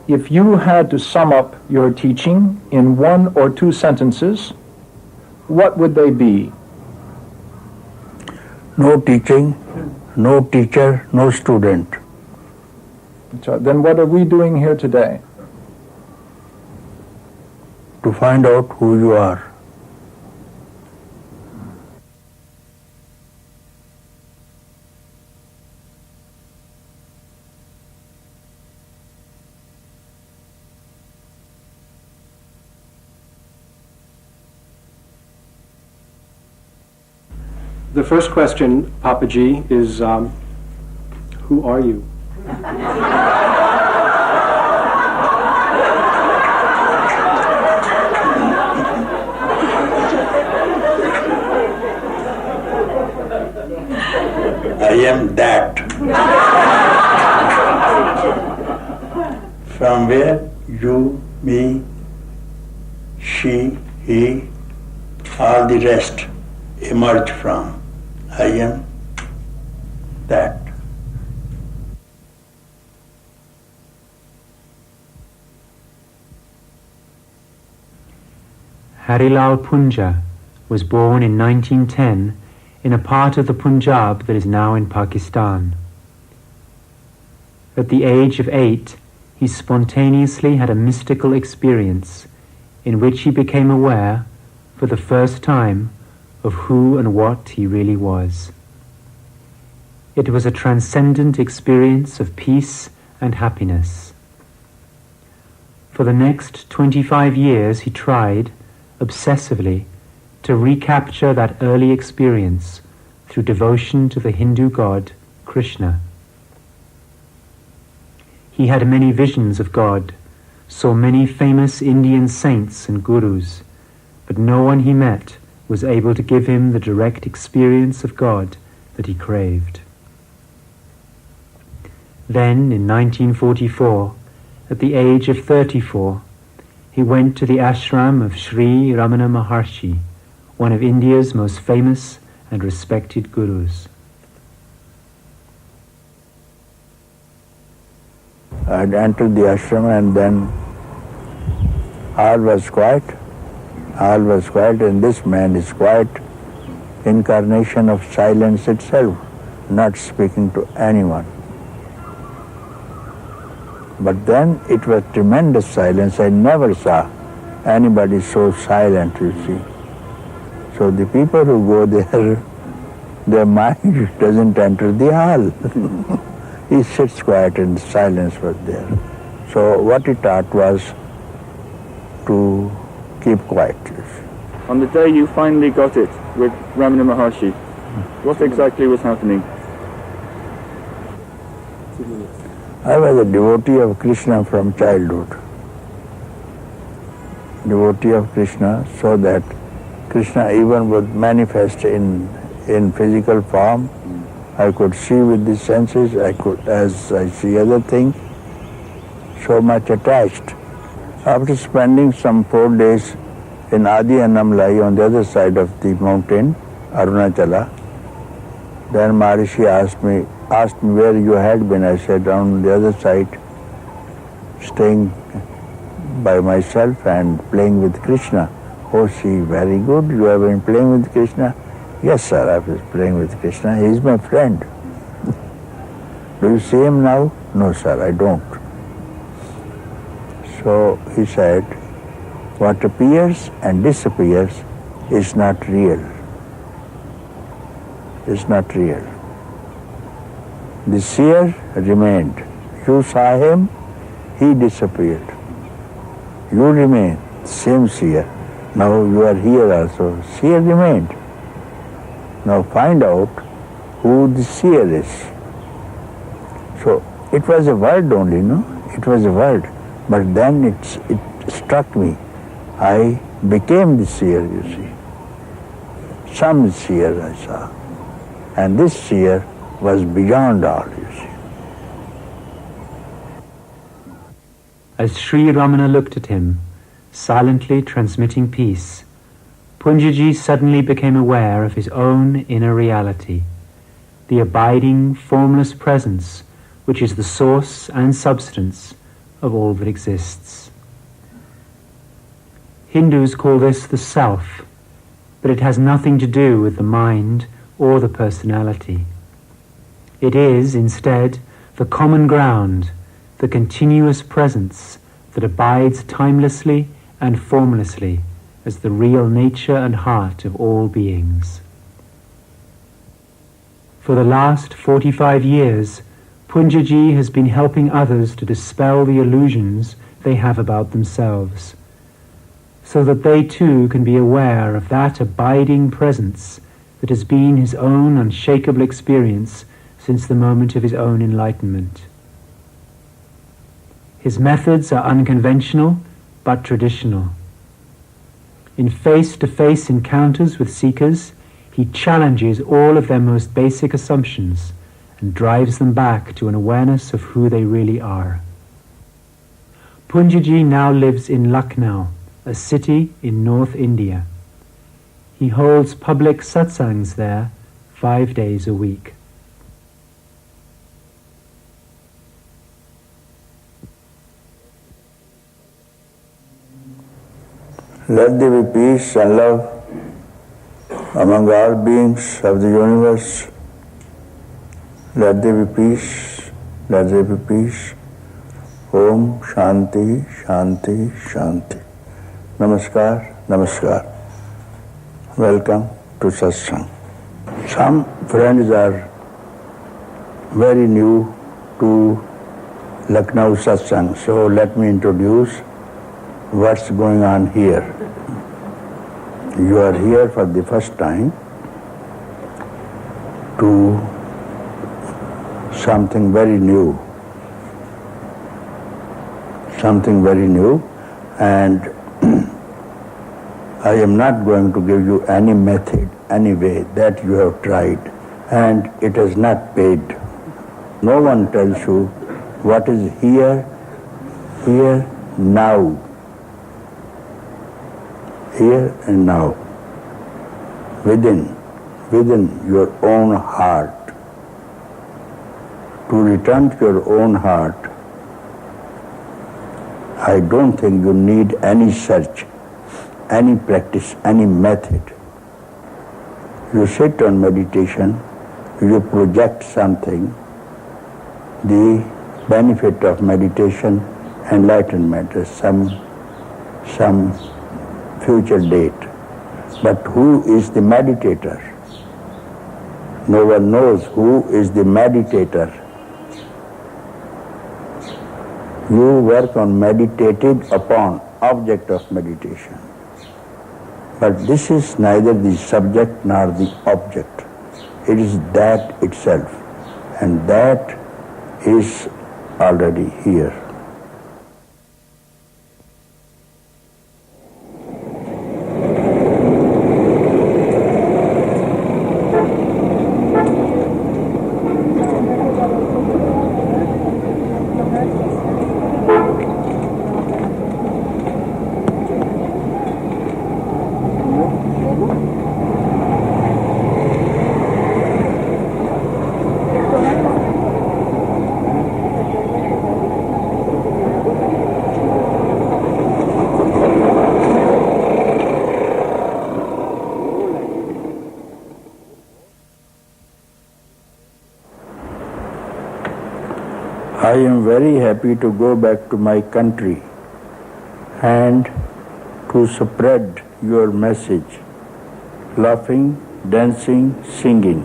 if you had to sum up your teaching in 1 or 2 sentences, what would they be? No teaching, no teacher, no student. So then what are we doing here today? To find out who you are. The first question, Papaji, is who are you? I am that. From where you, me, she, he, all the rest emerge from. I am that. Harilal Punja was born in 1910 in a part of the Punjab that is now in Pakistan. At the age of 8, he spontaneously had a mystical experience in which he became aware, for the first time, of who and what he really was. It was a transcendent experience of peace and happiness. For the next 25 years he tried, obsessively, to recapture that early experience through devotion to the Hindu god Krishna. He had many visions of God, saw many famous Indian saints and gurus, but no one he met was able to give him the direct experience of God that he craved. Then, in 1944, at the age of 34, he went to the ashram of Sri Ramana Maharshi, one of India's most famous and respected gurus. I had entered the ashram and then all was quiet. All was quiet, and this man is quiet, incarnation of silence itself, not speaking to anyone. But then it was tremendous silence. I never saw anybody so silent, you see. So the people who go there, their mind doesn't enter the hall. He sits quiet and silence was there. So what he taught was to keep quiet. On the day you finally got it with Ramana Maharshi, what exactly was happening? I was a devotee of Krishna from childhood. Devotee of Krishna, so that Krishna even would manifest in physical form. I could see with the senses, I could, as I see other things, so much attached. After spending some 4 days in Adi Annamlai on the other side of the mountain, Arunachala, then Maharishi asked me where you had been. I said, on the other side, staying by myself and playing with Krishna. Oh, see, very good. You have been playing with Krishna? Yes, sir, I was playing with Krishna. He is my friend. Do you see him now? No, sir, I don't. So he said, what appears and disappears is not real. It's not real. The seer remained. You saw him, he disappeared. You remain, same seer. Now you are here also. Seer remained. Now find out who the seer is. So it was a word only, no? It was a word. But then it struck me. I became the seer, you see. Some seer I saw. And this seer was beyond all, you see. As Sri Ramana looked at him, silently transmitting peace, Punjaji suddenly became aware of his own inner reality, the abiding, formless presence which is the source and substance of all that exists. Hindus call this the self, but it has nothing to do with the mind or the personality. It is, instead, the common ground, the continuous presence that abides timelessly and formlessly as the real nature and heart of all beings. For the last 45 years, Punjaji has been helping others to dispel the illusions they have about themselves, so that they too can be aware of that abiding presence that has been his own unshakable experience since the moment of his own enlightenment. His methods are unconventional but traditional. In face-to-face encounters with seekers, he challenges all of their most basic assumptions and drives them back to an awareness of who they really are. Punjaji now lives in Lucknow, a city in North India. He holds public satsangs there 5 days a week. Let there be peace and love among all beings of the universe. Let there be peace, let there be peace. Om Shanti, Shanti, Shanti. Namaskar, Namaskar. Welcome to Satsang. Some friends are very new to Lucknow Satsang, so let me introduce what's going on here. You are here for the first time to something very new, and I am not going to give you any method, any way that you have tried, and it is not paid. No one tells you what is here, now. Here and now, within your own heart. To return to your own heart, I don't think you need any search, any practice, any method. You sit on meditation, you project something, the benefit of meditation, enlightenment, some future date. But who is the meditator? No one knows who is the meditator. You work on meditated upon object of meditation. But this is neither the subject nor the object. It is that itself. And that is already here. I am very happy to go back to my country and to spread your message, laughing, dancing, singing.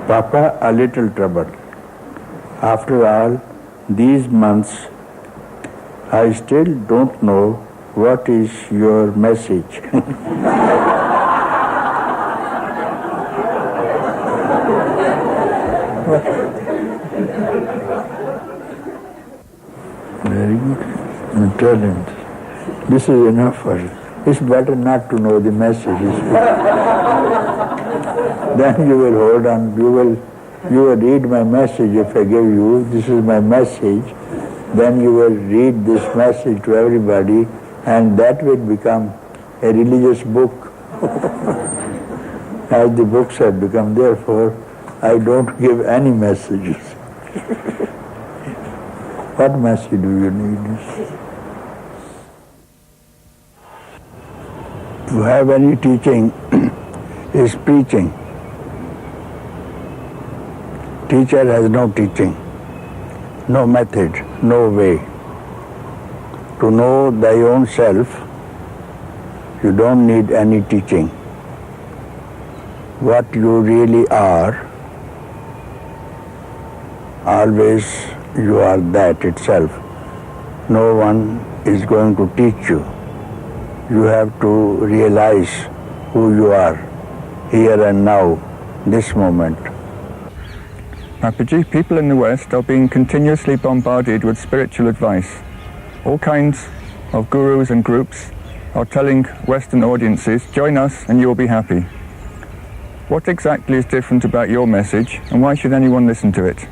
Papa, a little trouble. After all these months, I still don't know what is your message. Very good. Tell him. This is enough for you. It's better not to know the message. Then you will hold on. You will read my message if I give you. This is my message. Then you will read this message to everybody, and that will become a religious book. As the books have become. Therefore, I don't give any messages. What message do you need? To have any teaching is preaching. Teacher has no teaching, no method, no way. To know thy own self, you don't need any teaching. What you really are, always you are that itself. No one is going to teach you. You have to realize who you are, here and now, this moment. Papaji, people in the West are being continuously bombarded with spiritual advice. All kinds of gurus and groups are telling Western audiences, join us and you'll be happy. What exactly is different about your message, and why should anyone listen to it?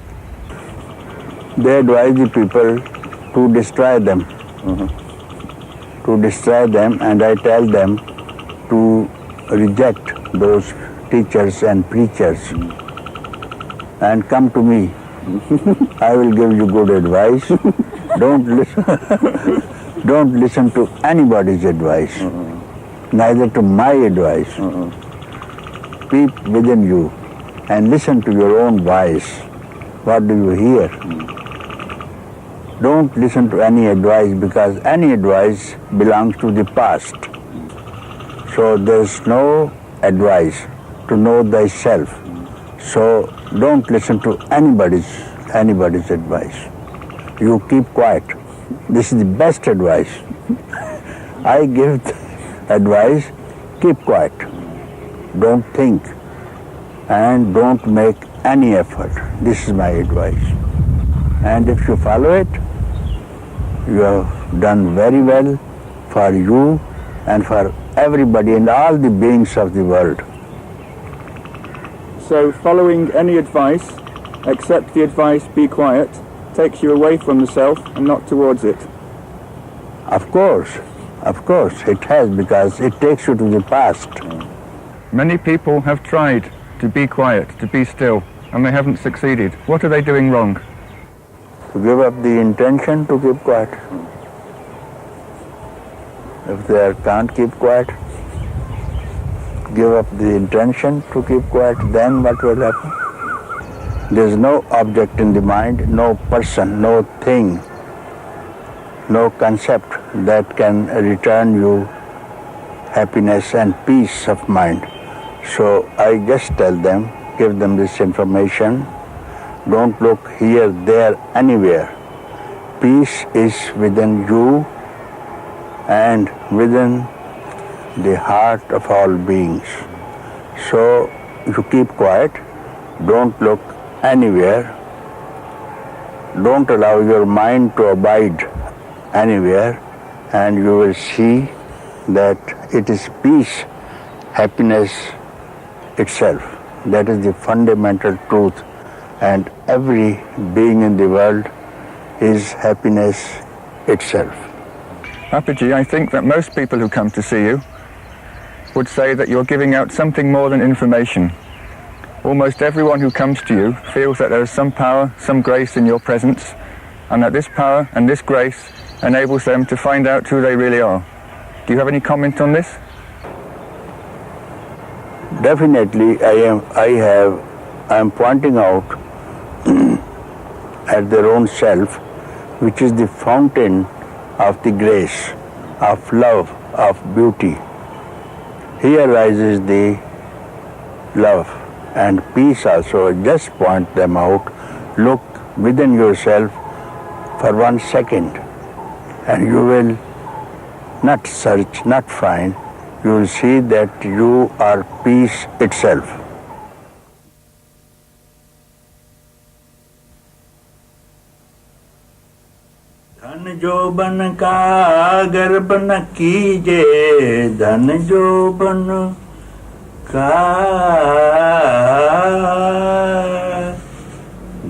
They advise the people to destroy them. To destroy them, and I tell them to reject those teachers and preachers and come to me. I will give you good advice. Don't listen to anybody's advice, neither to my advice. Peep within you and listen to your own voice. What do you hear? Don't listen to any advice, because any advice belongs to the past. So there's no advice to know thyself. So don't listen to anybody's advice. You keep quiet. This is the best advice. I give advice, keep quiet. Don't think and don't make any effort. This is my advice. And if you follow it, you have done very well for you and for everybody and all the beings of the world. So following any advice, except the advice, be quiet, takes you away from the self and not towards it. Of course, it has, because it takes you to the past. Many people have tried to be quiet, to be still, and they haven't succeeded. What are they doing wrong? To give up the intention to keep quiet. If they can't keep quiet, give up the intention to keep quiet, then what will happen? There's no object in the mind, no person, no thing, no concept that can return you happiness and peace of mind. So I just tell them, give them this information. Don't look here, there, anywhere. Peace is within you and within the heart of all beings. So you keep quiet, don't look anywhere, don't allow your mind to abide anywhere, and you will see that it is peace, happiness itself. That is the fundamental truth, and every being in the world is happiness itself. Papaji, I think that most people who come to see you would say that you're giving out something more than information. Almost everyone who comes to you feels that there is some power, some grace in your presence, and that this power and this grace enables them to find out who they really are. Do you have any comment on this? Definitely, I am pointing out at their own self, which is the fountain of the grace, of love, of beauty. Here rises the love and peace also. Just point them out. Look within yourself for 1 second, and you will not search, not find. You will see that you are peace itself. धन जो बन का गर्भ न कीजे, धन जो बन का,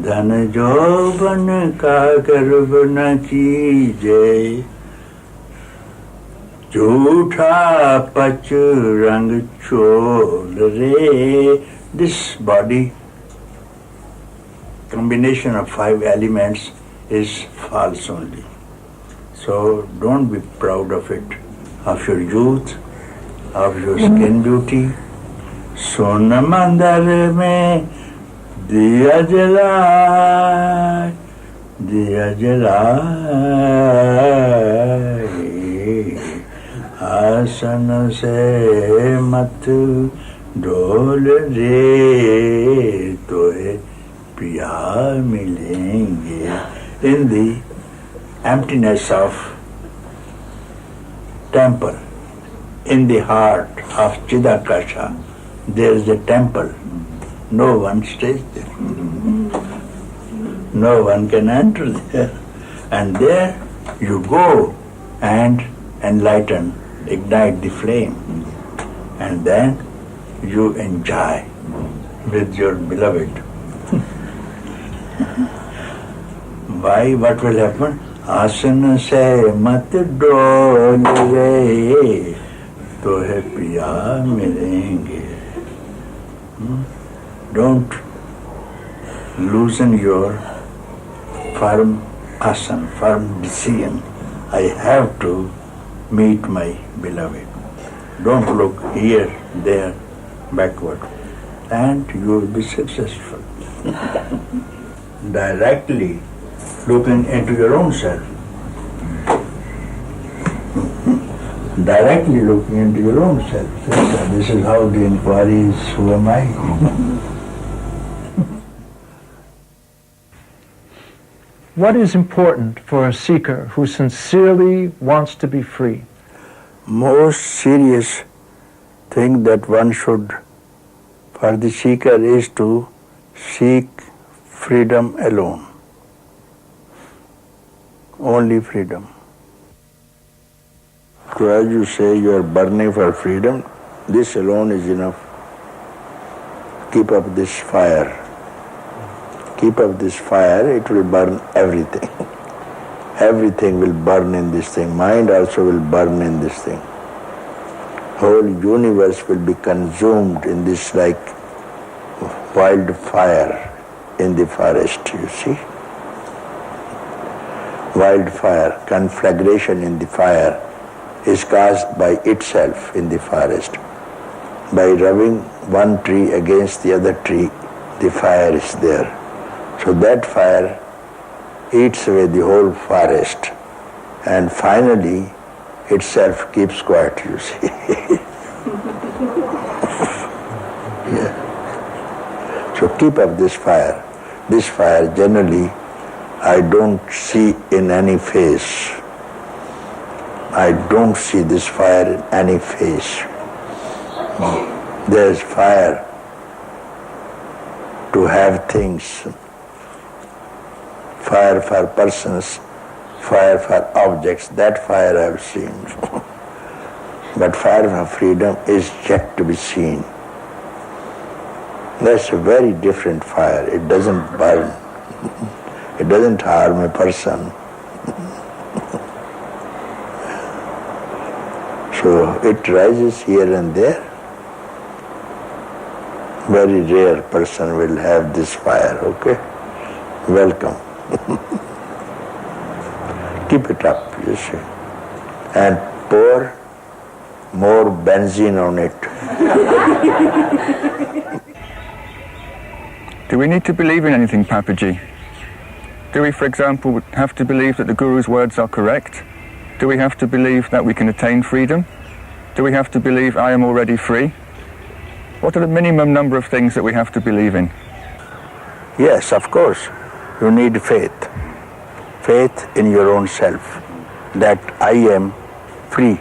धन जो बन का गर्भ न कीजे, झूठा पच रंग छोड़ रे. This body combination of 5 elements is false only. So don't be proud of it, of your youth, of your skin beauty. Sona mandar mein diya jalai, diya jalai, asan se mat डोल रे तोहे प्यार मिलेंगे. In the emptiness of temple, in the heart of Chidakasha, there is a temple. No one stays there. No one can enter there. And there you go and enlighten, ignite the flame. And then you enjoy with your beloved. Why? What will happen? Asan se mat dol re, tohe piya milenge. Don't loosen your firm asan, firm decision. I have to meet my beloved. Don't look here, there, backward, and you will be successful. Directly looking into your own self. Directly looking into your own self. This is how the inquiry is, who am I? What is important for a seeker who sincerely wants to be free? Most serious thing that one should, for the seeker, is to seek freedom alone. Only freedom. So as you say, you are burning for freedom, this alone is enough. Keep up this fire. Keep up this fire, it will burn everything. Everything will burn in this thing. Mind also will burn in this thing. Whole universe will be consumed in this like wildfire in the forest, you see. Wildfire, conflagration in the fire is caused by itself in the forest. By rubbing one tree against the other tree, the fire is there. So that fire eats away the whole forest, and finally itself keeps quiet, you see. Yeah. So keep up this fire. This fire generally I don't see in any face. I don't see this fire in any face. There is fire to have things. Fire for persons, fire for objects, that fire I have seen. But fire for freedom is yet to be seen. That's a very different fire. It doesn't burn. It doesn't harm a person. So it rises here and there. Very rare person will have this fire, okay? Welcome. Keep it up, you see. And pour more benzene on it. Do we need to believe in anything, Papaji? Do we, for example, have to believe that the Guru's words are correct? Do we have to believe that we can attain freedom? Do we have to believe I am already free? What are the minimum number of things that we have to believe in? Yes, of course. You need faith. Faith in your own self, that I am free.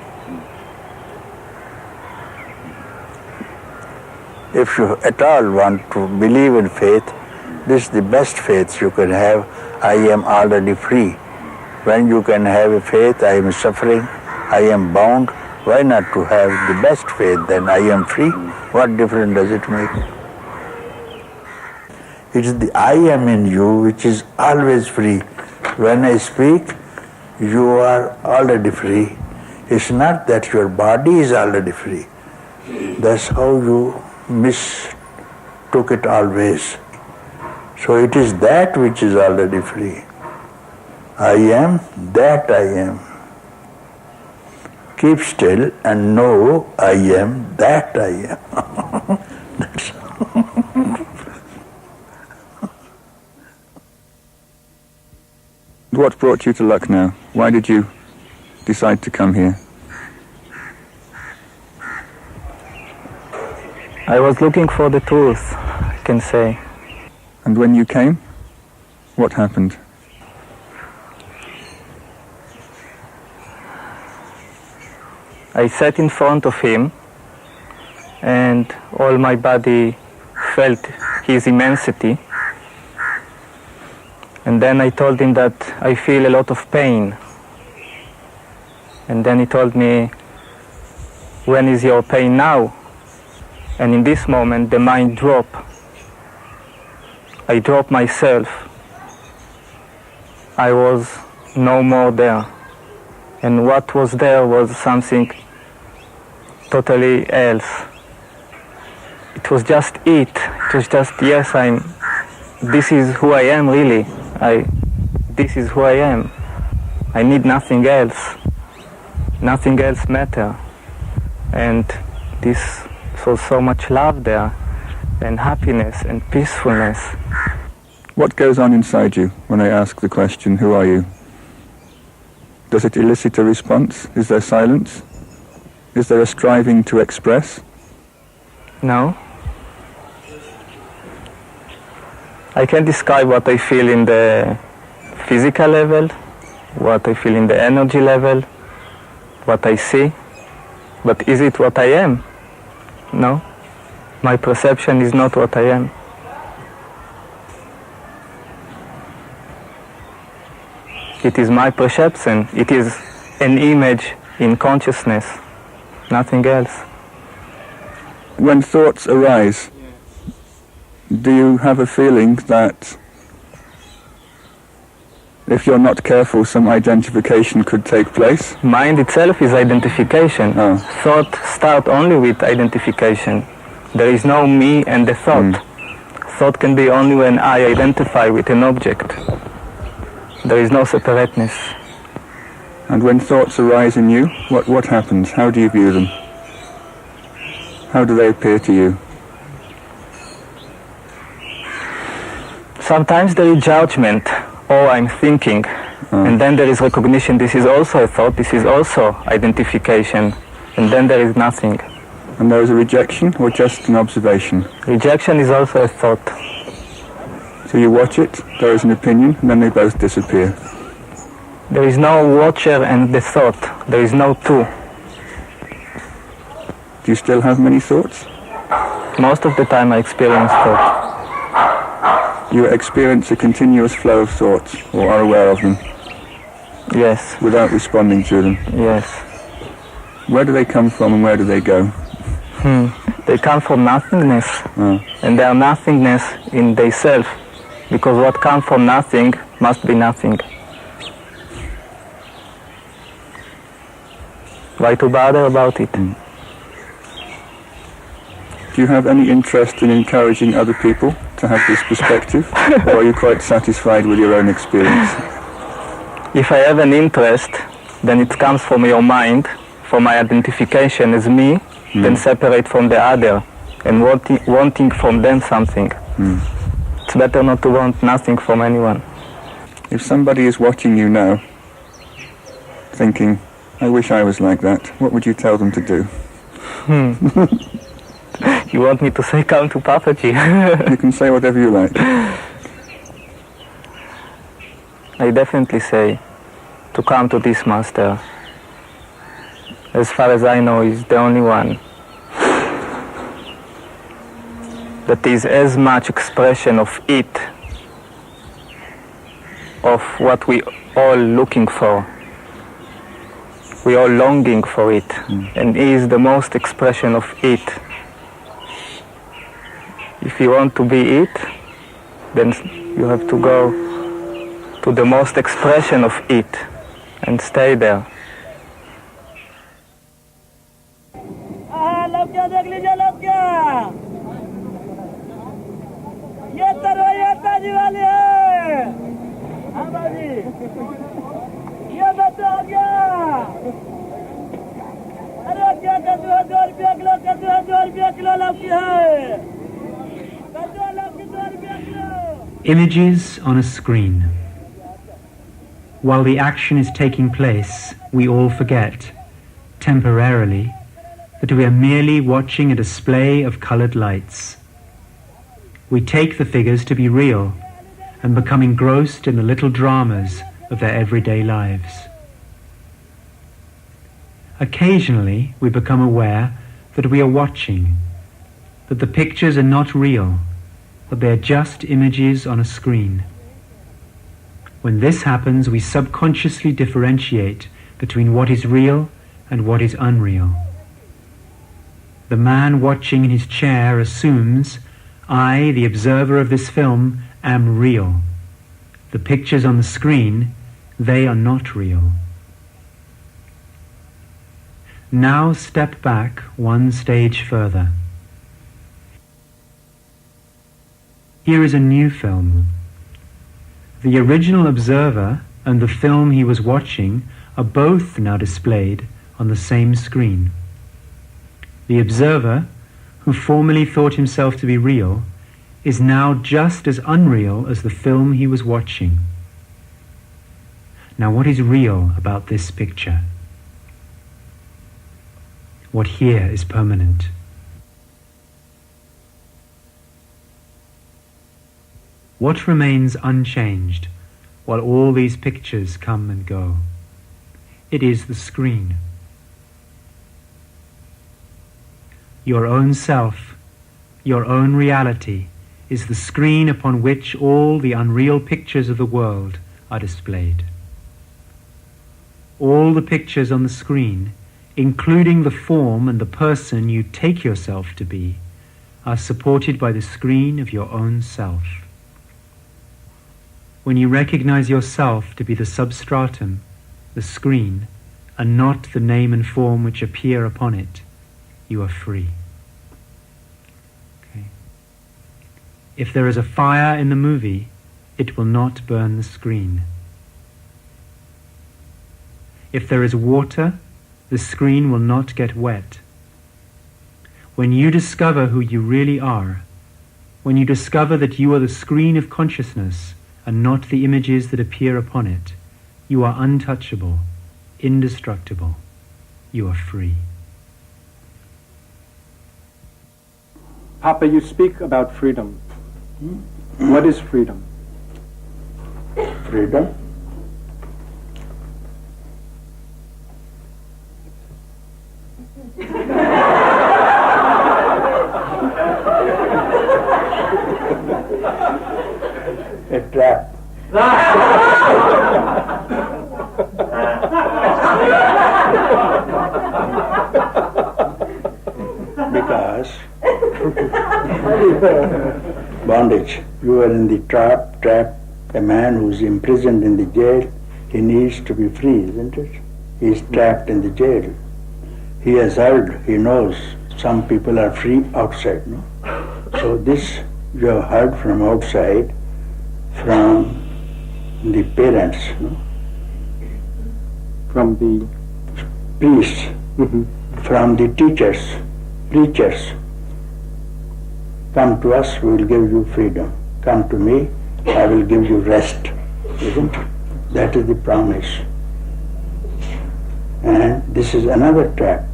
If you at all want to believe in faith, this is the best faith you can have. I am already free. When you can have a faith, I am suffering, I am bound, why not to have the best faith, then I am free? What difference does it make? It is the I am in you which is always free. When I speak, you are already free. It's not that your body is already free. That's how you mistook it always. So it is that which is already free. I am that I am. Keep still and know I am that I am. That's What brought you to Lucknow? Why did you decide to come here? I was looking for the truth, I can say. And when you came, what happened? I sat in front of him and all my body felt his immensity. And then I told him that I feel a lot of pain. And then he told me, when is your pain now? And in this moment the mind dropped. I dropped myself. I was no more there. And what was there was something totally else. It was just it. It was just, yes, this is who I am really. This is who I am. I need nothing else. Nothing else matter. And this was so much love there, and happiness and peacefulness. What goes on inside you when I ask the question, who are you? Does it elicit a response? Is there silence? Is there a striving to express? No. I can describe what I feel in the physical level, what I feel in the energy level, what I see. But is it what I am? No. My perception is not what I am. It is my perception. It is an image in consciousness, nothing else. When thoughts arise, do you have a feeling that if you're not careful, some identification could take place? Mind itself is identification. Oh. Thought starts only with identification. There is no me and the thought. Thought can be only when I identify with an object. There is no separateness. And when thoughts arise in you, what happens? How do you view them? How do they appear to you? Sometimes there is judgment, or I'm thinking, and then there is recognition, this is also a thought, this is also identification, and then there is nothing. And there is a rejection or just an observation? Rejection is also a thought. So you watch it, there is an opinion, and then they both disappear. There is no watcher and the thought, there is no two. Do you still have many thoughts? Most of the time I experience thought. You experience a continuous flow of thoughts, or are aware of them, Yes, without responding to them. yes. Where do they come from and where do they go? They come from nothingness, and they are nothingness in themselves, because what comes from nothing must be nothing. Why to bother about it? Do you have any interest in encouraging other people to have this perspective, or are you quite satisfied with your own experience? If I have an interest, then it comes from your mind, from my identification as me, then separate from the other, and wanting from them something. It's better not to want nothing from anyone. If somebody is watching you now, thinking, I wish I was like that, what would you tell them to do? You want me to say come to Papaji? You can say whatever you like. I definitely say to come to this master. As far as I know, he's the only one that is as much expression of it, of what we all looking for. We all longing for it, and he is the most expression of it. If you want to be it, then you have to go to the most expression of it and stay there. ये तरह बाजी वाली है। हाँ बाजी, ये बच्चा आ गया। अरे क्या कहते हो, 2 रुपया किलो कहते हो, 2 रुपया किलो लौकी है। कहते हो लौकी 2 रुपया kilo. Images on a screen. While the action is taking place, we all forget, temporarily, that we are merely watching a display of colored lights. We take the figures to be real and become engrossed in the little dramas of their everyday lives. Occasionally, we become aware that we are watching, that the pictures are not real, that they are just images on a screen. When this happens, we subconsciously differentiate between what is real and what is unreal. The man watching in his chair assumes, I, the observer of this film, am real. The pictures on the screen, they are not real. Now step back one stage further. Here is a new film. The original observer and the film he was watching are both now displayed on the same screen. The observer, who formerly thought himself to be real, is now just as unreal as the film he was watching. Now, what is real about this picture? What here is permanent? What remains unchanged while all these pictures come and go? It is the screen. Your own self, your own reality, is the screen upon which all the unreal pictures of the world are displayed. All the pictures on the screen, including the form and the person you take yourself to be, are supported by the screen of your own self. When you recognize yourself to be the substratum, the screen, and not the name and form which appear upon it, you are free. Okay. If there is a fire in the movie, it will not burn the screen. If there is water, the screen will not get wet. When you discover who you really are, when you discover that you are the screen of consciousness and not the images that appear upon it, you are untouchable, indestructible. You are free. Papa, you speak about freedom. What is freedom? Freedom? A trap. Because bondage. You are in the trap. A man who is imprisoned in the jail, he needs to be free, isn't it? He is trapped in the jail. He has heard, he knows some people are free outside, no? So this you have heard from outside, from the parents, no? From the Priests, from the teachers, preachers. Come to us, we will give you freedom. Come to me, I will give you rest. Isn't it? That is the promise. And this is another trap.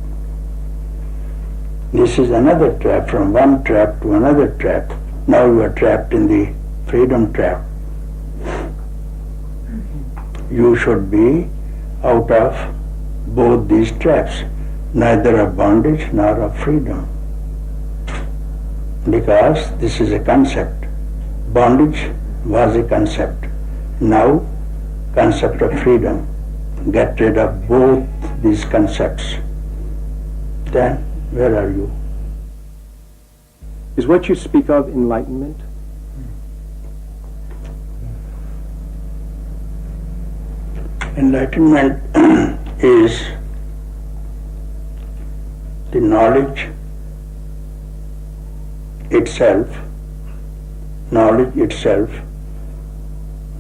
This is another trap, from one trap to another trap. Now you are trapped in the freedom trap. You should be out of both these traps, neither of bondage nor of freedom. Because this is a concept. Bondage was a concept. Now, concept of freedom. Get rid of both these concepts. Then, where are you? Is what you speak of enlightenment? Enlightenment is the knowledge itself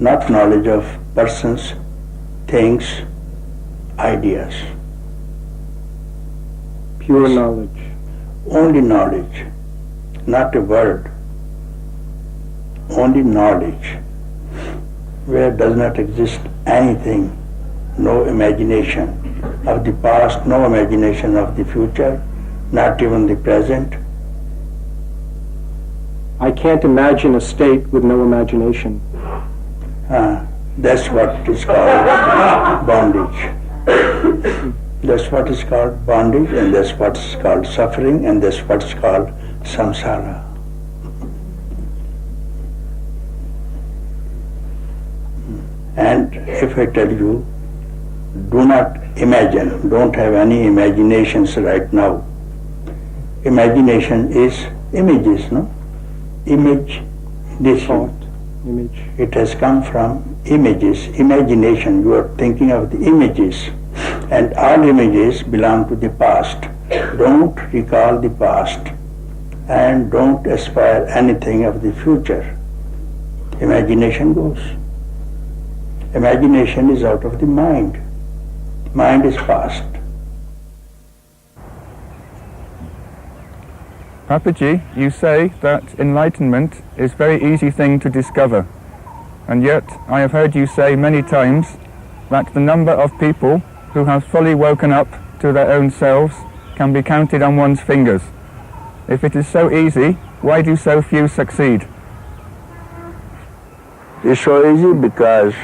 not knowledge of persons, things, ideas. Pure knowledge. Only knowledge, not a word. Only knowledge, where does not exist anything, no imagination of the past, no imagination of the future, not even the present. I can't imagine a state with no imagination. That's what is called bondage. That's what is called bondage, and that's what is called suffering, and that's what is called samsara. And if I tell you, do not imagine, don't have any imaginations right now. Imagination is images, no? Image, this Thought, image. It has come from images, imagination. You are thinking of the images, and all images belong to the past. Don't recall the past, and don't aspire anything of the future. Imagination goes. Imagination is out of the mind. Mind is past. Papaji, you say that enlightenment is a very easy thing to discover, and yet I have heard you say many times that the number of people who have fully woken up to their own selves can be counted on one's fingers. If it is so easy, why do so few succeed? It's so easy because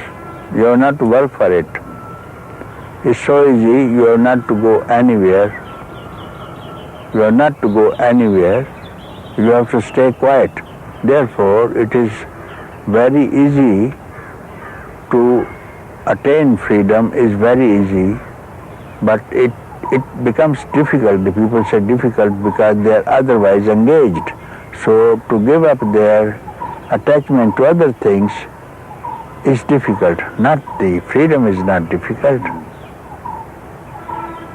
you have not to work for it. It's so easy, you have not to go anywhere. You have not to go anywhere. You have to stay quiet. Therefore, it is very easy to attain freedom, is very easy, but it becomes difficult. The people say difficult because they are otherwise engaged. So to give up their attachment to other things is difficult. Not the freedom is not difficult.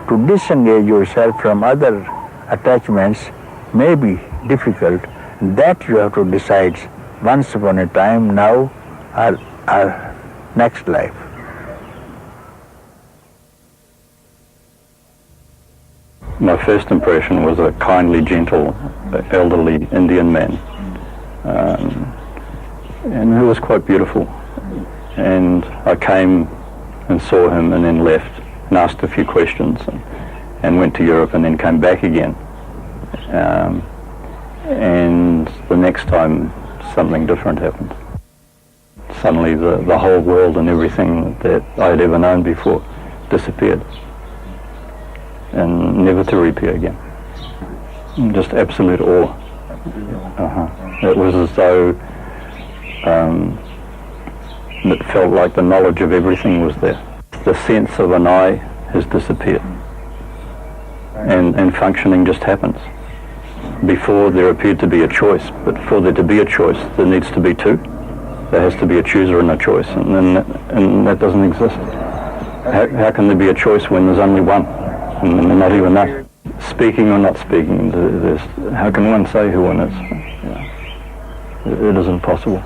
To disengage yourself from other attachments may be difficult. That you have to decide once upon a time, now or next life. My first impression was a kindly, gentle, elderly Indian man, and he was quite beautiful. And I came and saw him and then left and asked a few questions and went to Europe and then came back again. And the next time something different happened. Suddenly the whole world and everything that I had ever known before disappeared and never to reappear again. Just absolute awe. It was as though it felt like the knowledge of everything was there. The sense of an I has disappeared, and functioning just happens. Before there appeared to be a choice, but for there to be a choice there needs to be two. There has to be a chooser and a choice, and that doesn't exist. How can there be a choice when there's only one, and not even that? Speaking or not speaking, how can one say who one is? It isn't possible.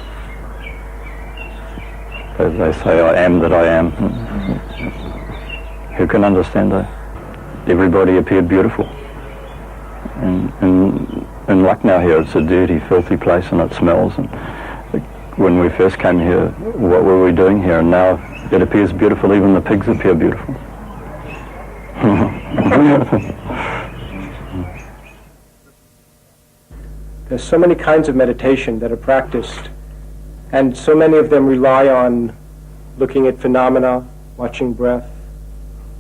They say, I am that I am. Who can understand that? Everybody appeared beautiful. And in Lucknow here, it's a dirty, filthy place and it smells. And when we first came here, what were we doing here? And now it appears beautiful, even the pigs appear beautiful. There's so many kinds of meditation that are practiced, and so many of them rely on looking at phenomena, watching breath,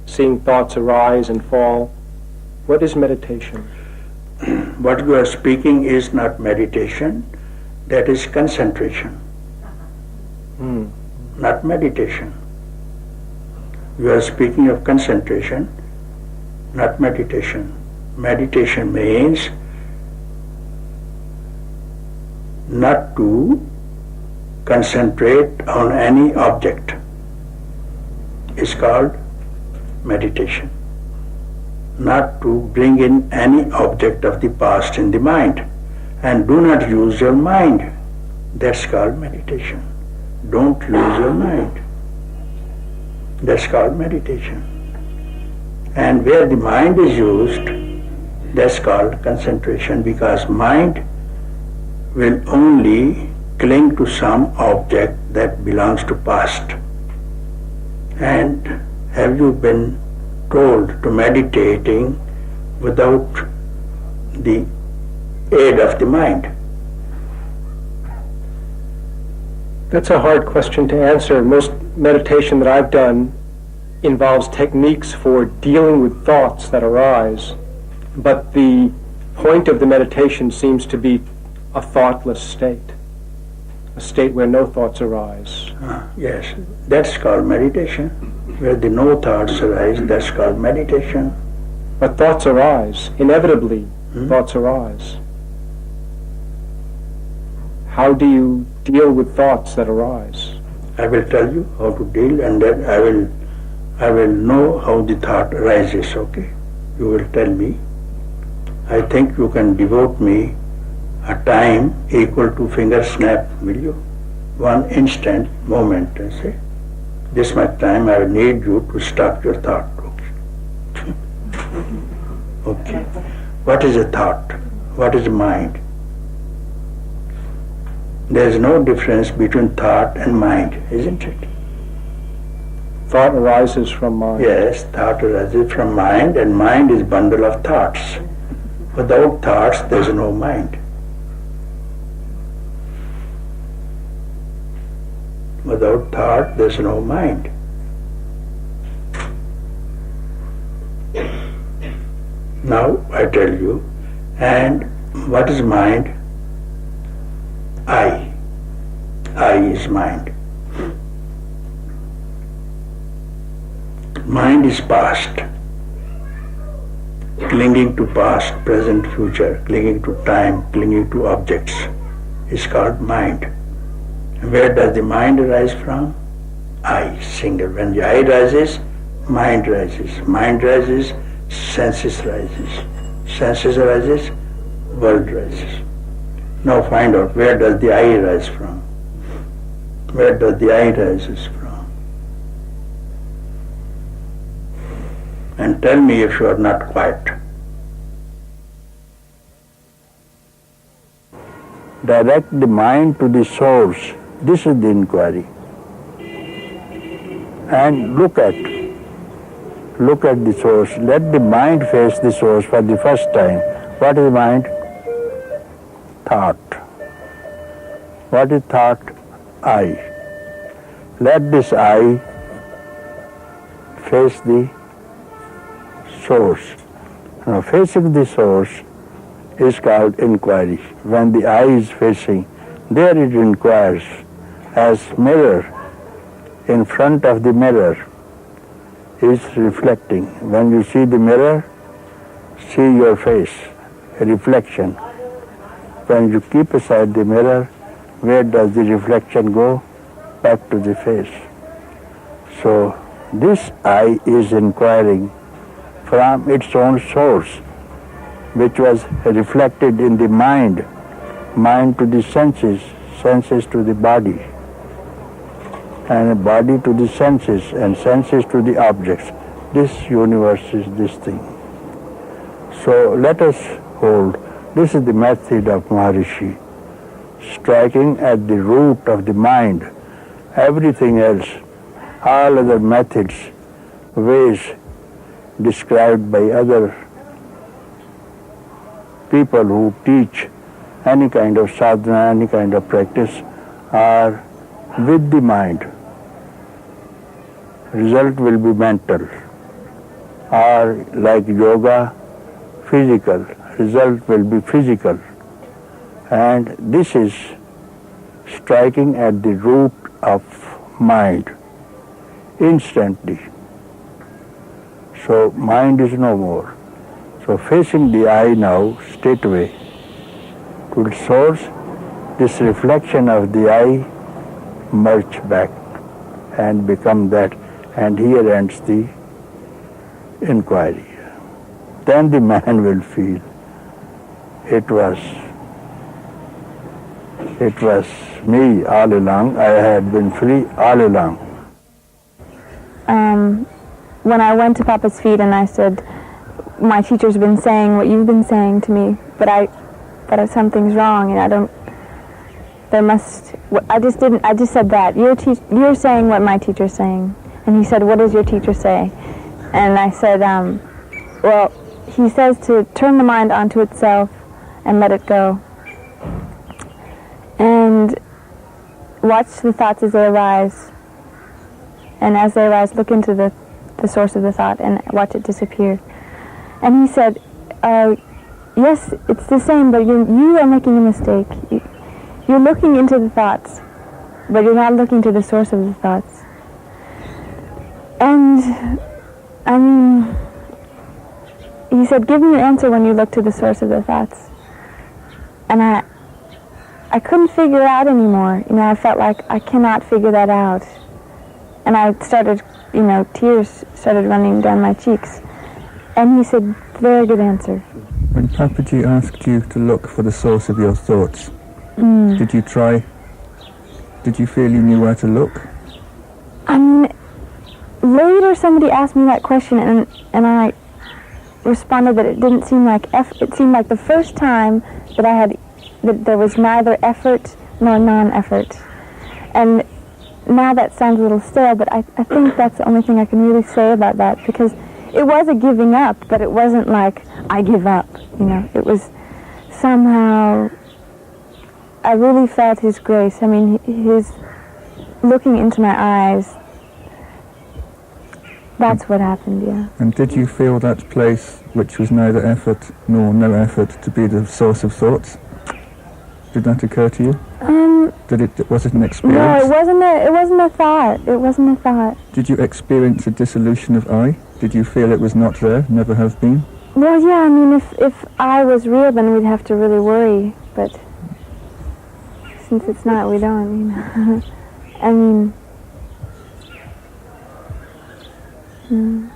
seeing thoughts arise and fall. What is meditation? What you are speaking is not meditation, that is concentration. Not meditation. You are speaking of concentration, not meditation. Meditation means not to concentrate on any object. It's called meditation. Not to bring in any object of the past in the mind, and do not use your mind. That's called meditation. don't lose your mind. That's called meditation. And where the mind is used, that's called concentration, because mind will only cling to some object that belongs to past. And have you been told to meditating without the aid of the mind? That's a hard question to answer. Most meditation that I've done involves techniques for dealing with thoughts that arise, but the point of the meditation seems to be a thoughtless state, a state where no thoughts arise. Yes, that's called meditation. Where the no thoughts arise, that's called meditation. But thoughts arise. Inevitably, thoughts arise. How do you deal with thoughts that arise? I will tell you how to deal, and then I will know how the thought arises, okay? You will tell me. I think you can devote me a time equal to finger snap, will you? One instant moment, I say. This much time I will need you to stop your thought. Okay. Okay. What is a thought? What is mind? There is no difference between thought and mind, isn't it? Thought arises from mind. Yes, thought arises from mind, and mind is bundle of thoughts. Without thoughts, there is no mind. Without thought, there is no mind. Now I tell you, and what is mind? I. I is mind. Mind is past, clinging to past, present, future, clinging to time, clinging to objects is called mind. Where does the mind arise from? I, single. When the I rises, mind rises. Mind rises, senses rises. Senses arises, world rises. Now find out, where does the I rise from? Where does the I rises from? And tell me if you are not quiet. Direct the mind to the source. This is the inquiry. And look at the source. Let the mind face the source for the first time. What is mind? Thought. What is thought? I. Let this I face the source. Now, facing the source is called inquiry. When the eye is facing, there it inquires as mirror in front of the mirror is reflecting. When you see the mirror, see your face, a reflection. When you keep aside the mirror, where does the reflection go? Back to the face. So this eye is inquiring from its own source, which was reflected in the mind, mind to the senses, senses to the body, and body to the senses, and senses to the objects. This universe is this thing. So let us hold, this is the method of Maharishi, striking at the root of the mind. Everything else, all other methods, ways described by other people who teach any kind of sadhana, any kind of practice, are with the mind. Result will be mental. Or like yoga, physical. Result will be physical. And this is striking at the root of mind instantly. So mind is no more. So facing the eye now, straightway, to the source, this reflection of the eye merge back and become that, and here ends the inquiry. Then the man will feel it was It was me all along. I had been free all along. When I went to Papa's feet and I said, my teacher's been saying what you've been saying to me, but something's wrong and I just said that. You're saying what my teacher's saying. And he said, what does your teacher say? And I said, well, he says to turn the mind onto itself and let it go. And watch the thoughts as they arise. And as they arise, look into the source of the thought and watch it disappear. And he said, yes, it's the same, but you are making a mistake. You're looking into the thoughts, but you're not looking to the source of the thoughts. And, I mean, he said, give me your answer when you look to the source of the thoughts. And I couldn't figure it out anymore. I felt like I cannot figure that out. And I started, tears started running down my cheeks. And he said, very good answer. When Papaji asked you to look for the source of your thoughts, did you try? Did you feel you knew where to look? I mean, later somebody asked me that question, and I responded that it didn't seem like it seemed like the first time that there was neither effort nor non-effort. And now that sounds a little stale, but I think that's the only thing I can really say about that, because it was a giving up, but it wasn't like, I give up, It was somehow, I really felt his grace. I mean, his looking into my eyes, that's what happened, yeah. And did you feel that place, which was neither effort nor no effort, to be the source of thoughts? Did that occur to you? Was it an experience? No, it wasn't a thought. It wasn't a thought. Did you experience a dissolution of I? Did you feel it was not there, never have been? Well, yeah, I mean, if I was real, then we'd have to really worry, but since it's not, we don't, I mean... And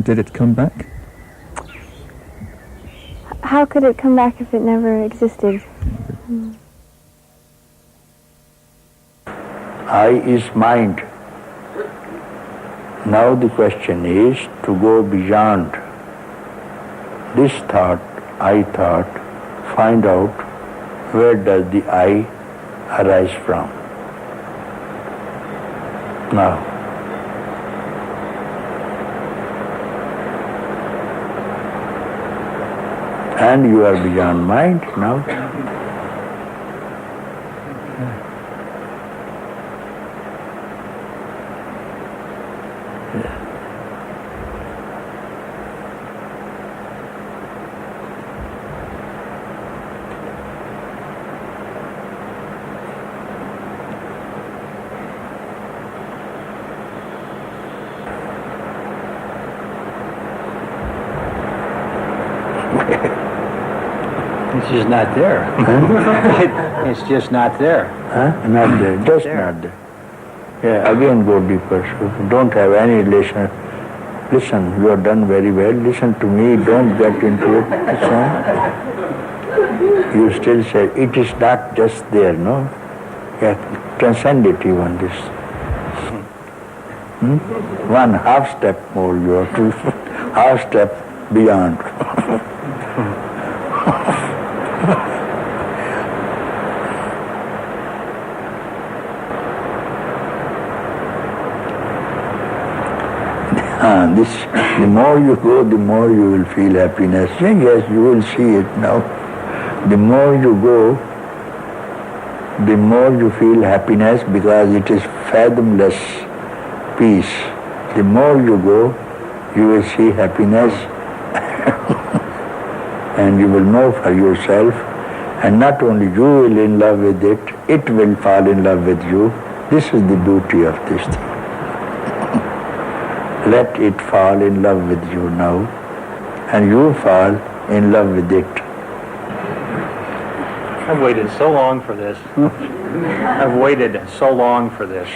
did it come back? How could it come back if it never existed? I is mind. Now the question is to go beyond this thought, I thought, find out where does the I arise from. Now, and you are beyond mind now. It's just not there. It's just not there. Huh? Not there, just not there. Yeah, again go deeper. So don't have any relation. Listen, you have done very well. Listen to me, don't get into it. Listen. You still say, it is not just there, no? Yeah, transcend it even this. One half step more, you have to, half step beyond. The more you go, the more you will feel happiness. Yes, you will see it now. The more you go, the more you feel happiness, because it is fathomless peace. The more you go, you will see happiness and you will know for yourself, and not only you will in love with it, it will fall in love with you. This is the beauty of this thing. Let it fall in love with you now, and you fall in love with it. I've waited so long for this. I've waited so long for this.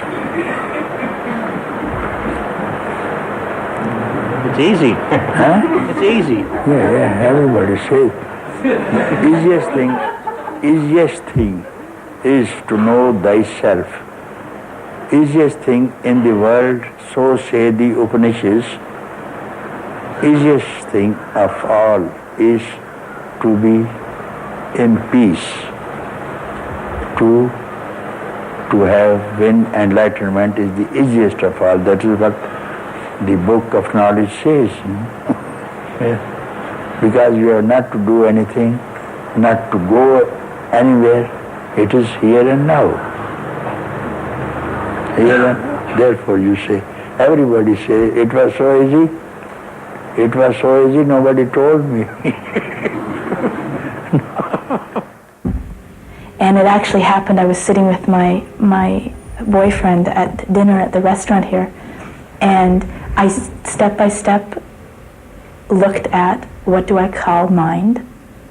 It's easy. Huh? It's easy. Yeah, everybody says. easiest thing is to know thyself. Easiest thing in the world, so say the Upanishads, easiest thing of all is to be in peace, to win enlightenment is the easiest of all. That is what the book of knowledge says. Yeah. Because you have not to do anything, not to go anywhere. It is here and now. Here and therefore you say, everybody say, it was so easy. It was so easy, nobody told me. And it actually happened, I was sitting with my boyfriend at dinner at the restaurant here, and I step by step looked at what do I call mind.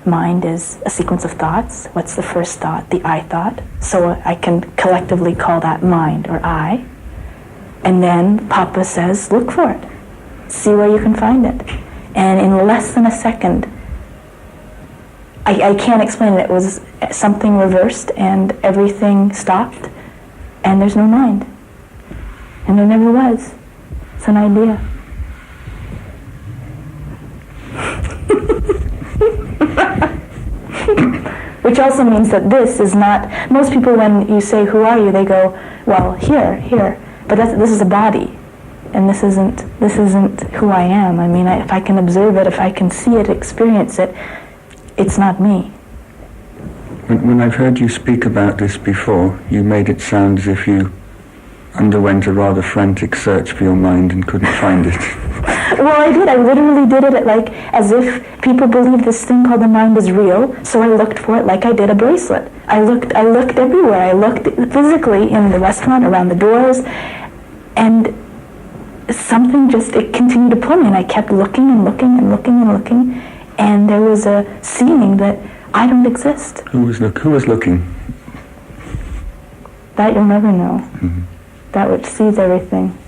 Mind is a sequence of thoughts. What's the first thought? The I thought. So I can collectively call that mind or I. And then Papa says, look for it. See where you can find it. And in less than a second, I can't explain it. It was something reversed and everything stopped and there's no mind. And there never was. It's an idea. Which also means that this is not, most people when you say, who are you, they go, well, here. But this is a body. And this isn't who I am. I mean, if I can observe it, if I can see it, experience it, it's not me. When I've heard you speak about this before, you made it sound as if you underwent a rather frantic search for your mind and couldn't find it. Well, I did. I literally did it as if people believe this thing called the mind is real, so I looked for it like I did a bracelet. I looked everywhere. I looked physically in the restaurant, around the doors, and something it continued to pull me, and I kept looking and looking and looking and looking, and there was a seeing that I don't exist. Who was looking? That you'll never know. Mm-hmm. That which sees everything.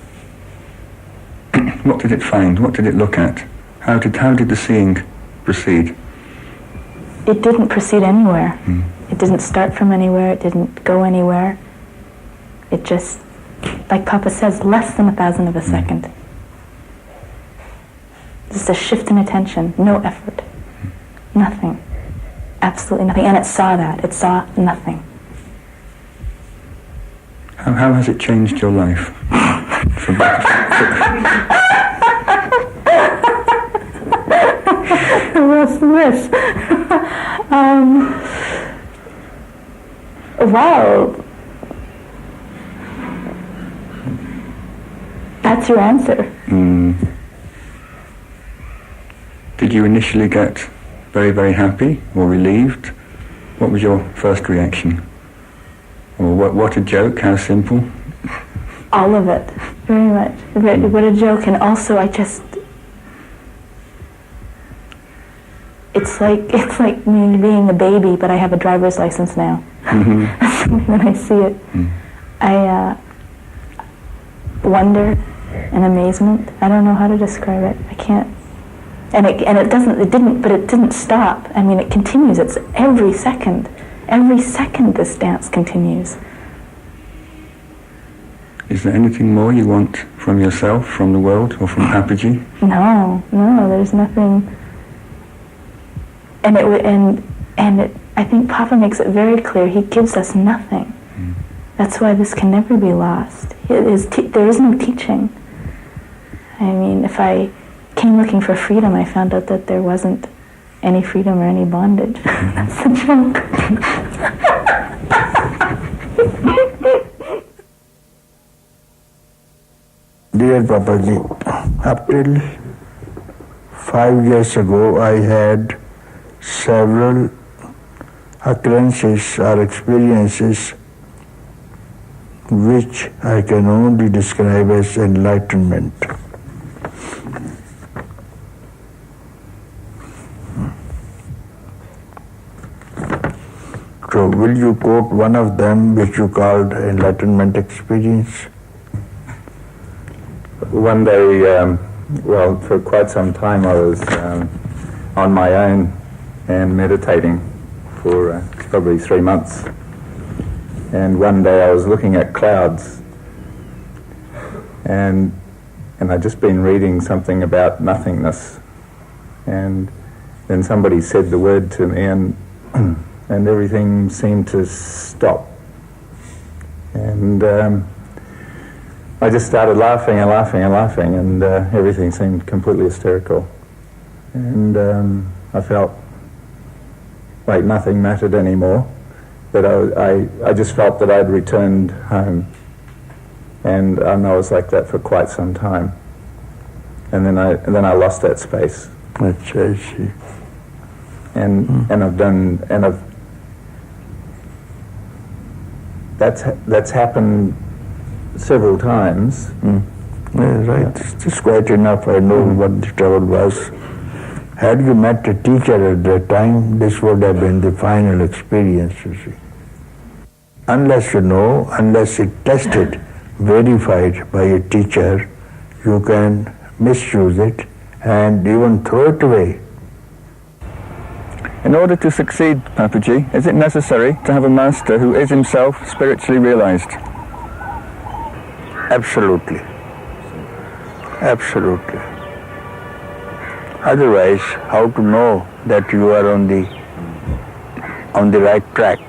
What did it find? What did it look at? How did the seeing proceed? It didn't proceed anywhere. It didn't start from anywhere. It didn't go anywhere. It just, like Papa says, less than 1,000th of a second. Just a shift in attention, no effort, nothing, absolutely nothing. And it saw that. It saw nothing. How has it changed your life? What's this? Wow. That's your answer. Did you initially get very, very happy or relieved? What was your first reaction? Or what a joke, how simple? All of it, very much. What a joke. And also it's like me being a baby, but I have a driver's license now. When I see it, I wonder and amazement. I don't know how to describe it. I can't. And it didn't stop. I mean, it continues. It's every second. Every second this dance continues. Is there anything more you want from yourself, from the world, or from Papaji? No, there's nothing. I think Papa makes it very clear. He gives us nothing. That's why this can never be lost. There is no teaching. I mean, if I came looking for freedom, I found out that there wasn't any freedom or any bondage. That's the joke. Dear Papaji, up till 5 years ago, I had several occurrences or experiences which I can only describe as enlightenment. So will you quote one of them which you called enlightenment experience? One day, for quite some time I was on my own and meditating for probably 3 months. And one day I was looking at clouds, and I'd just been reading something about nothingness, and then somebody said the word to me, and everything seemed to stop. And I just started laughing and laughing and laughing, and everything seemed completely hysterical. And I felt like nothing mattered anymore, that I just felt that I'd returned home. And I was like that for quite some time. And then I lost that space. That's I see. And that's happened several times. Yeah, right. It's quite enough. I know what the trouble was. Had you met a teacher at that time, this would have been the final experience, you see. Unless you know, unless it's tested, verified by a teacher, you can misuse it and even throw it away. In order to succeed, Papaji, is it necessary to have a master who is himself spiritually realized? Absolutely. Absolutely. Otherwise, how to know that you are on the right track?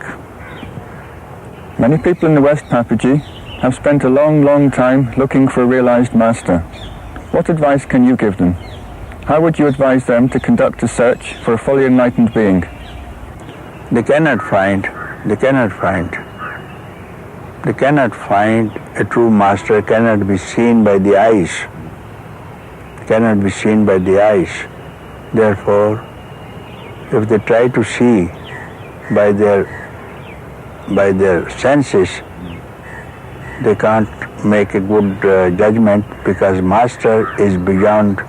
Many people in the West, Papaji, have spent a long, long time looking for a realized master. What advice can you give them? How would you advise them to conduct a search for a fully enlightened being? They cannot find a true master, cannot be seen by the eyes. Therefore, if they try to see by their senses, they can't make a good judgment, because master is beyond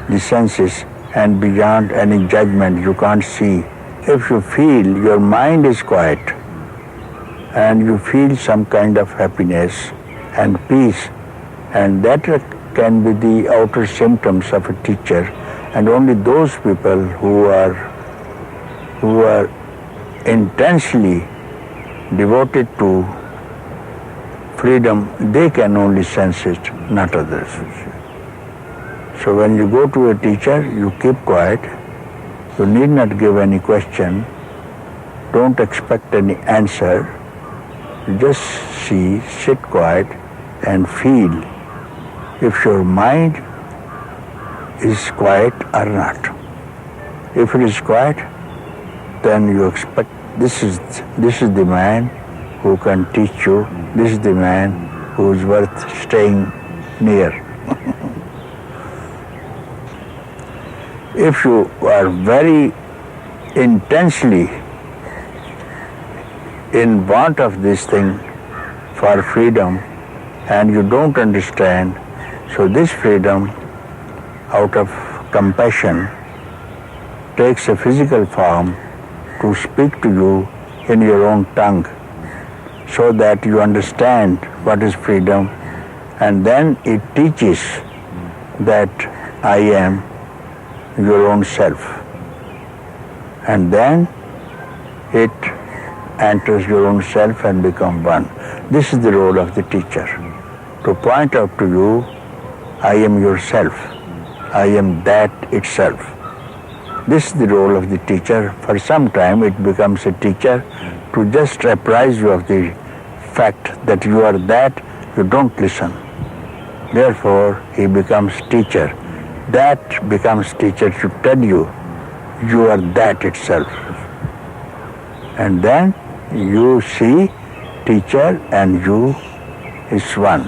the senses and beyond any judgment. You can't see. If you feel your mind is quiet and you feel some kind of happiness and peace, and that can be the outer symptoms of a teacher, and only those people who are intensely devoted to freedom, they can only sense it, not others. So when you go to a teacher, you keep quiet. You need not give any question. Don't expect any answer. You just see, sit quiet and feel if your mind is quiet or not. If it is quiet, then you expect this is the man who can teach you. This is the man who is worth staying near. If you are very intensely in want of this thing for freedom and you don't understand, so this freedom out of compassion takes a physical form to speak to you in your own tongue, so that you understand what is freedom, and then it teaches that I am your own self, and then it enters your own self and becomes one. This is the role of the teacher, to point out to you, I am yourself, I am that itself. This is the role of the teacher. For some time it becomes a teacher to just apprise you of the fact that you are that, you don't listen. Therefore he becomes teacher. That becomes teacher to tell you, you are that itself. And then you see teacher and you is one.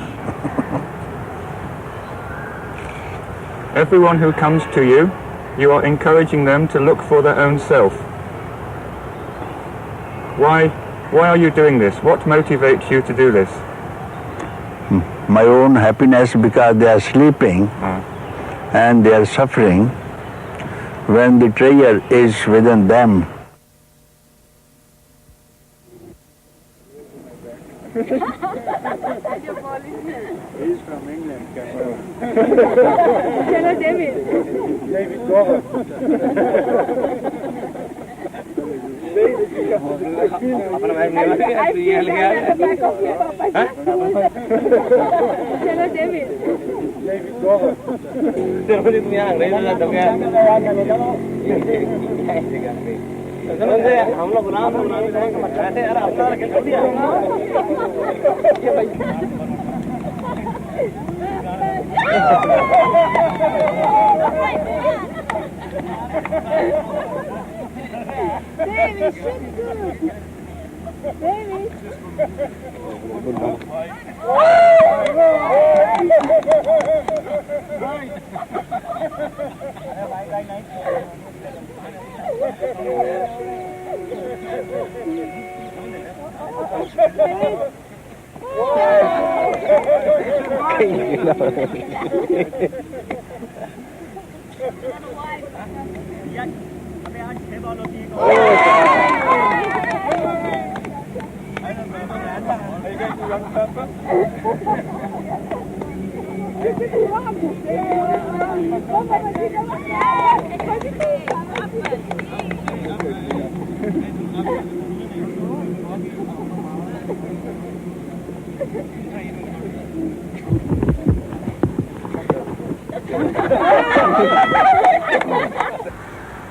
Everyone who comes to you, you are encouraging them to look for their own self. Why are you doing this? What motivates you to do this? My own happiness, because they are sleeping and they are suffering. When the treasure is within them, He's from England. Hello, David. David, go on.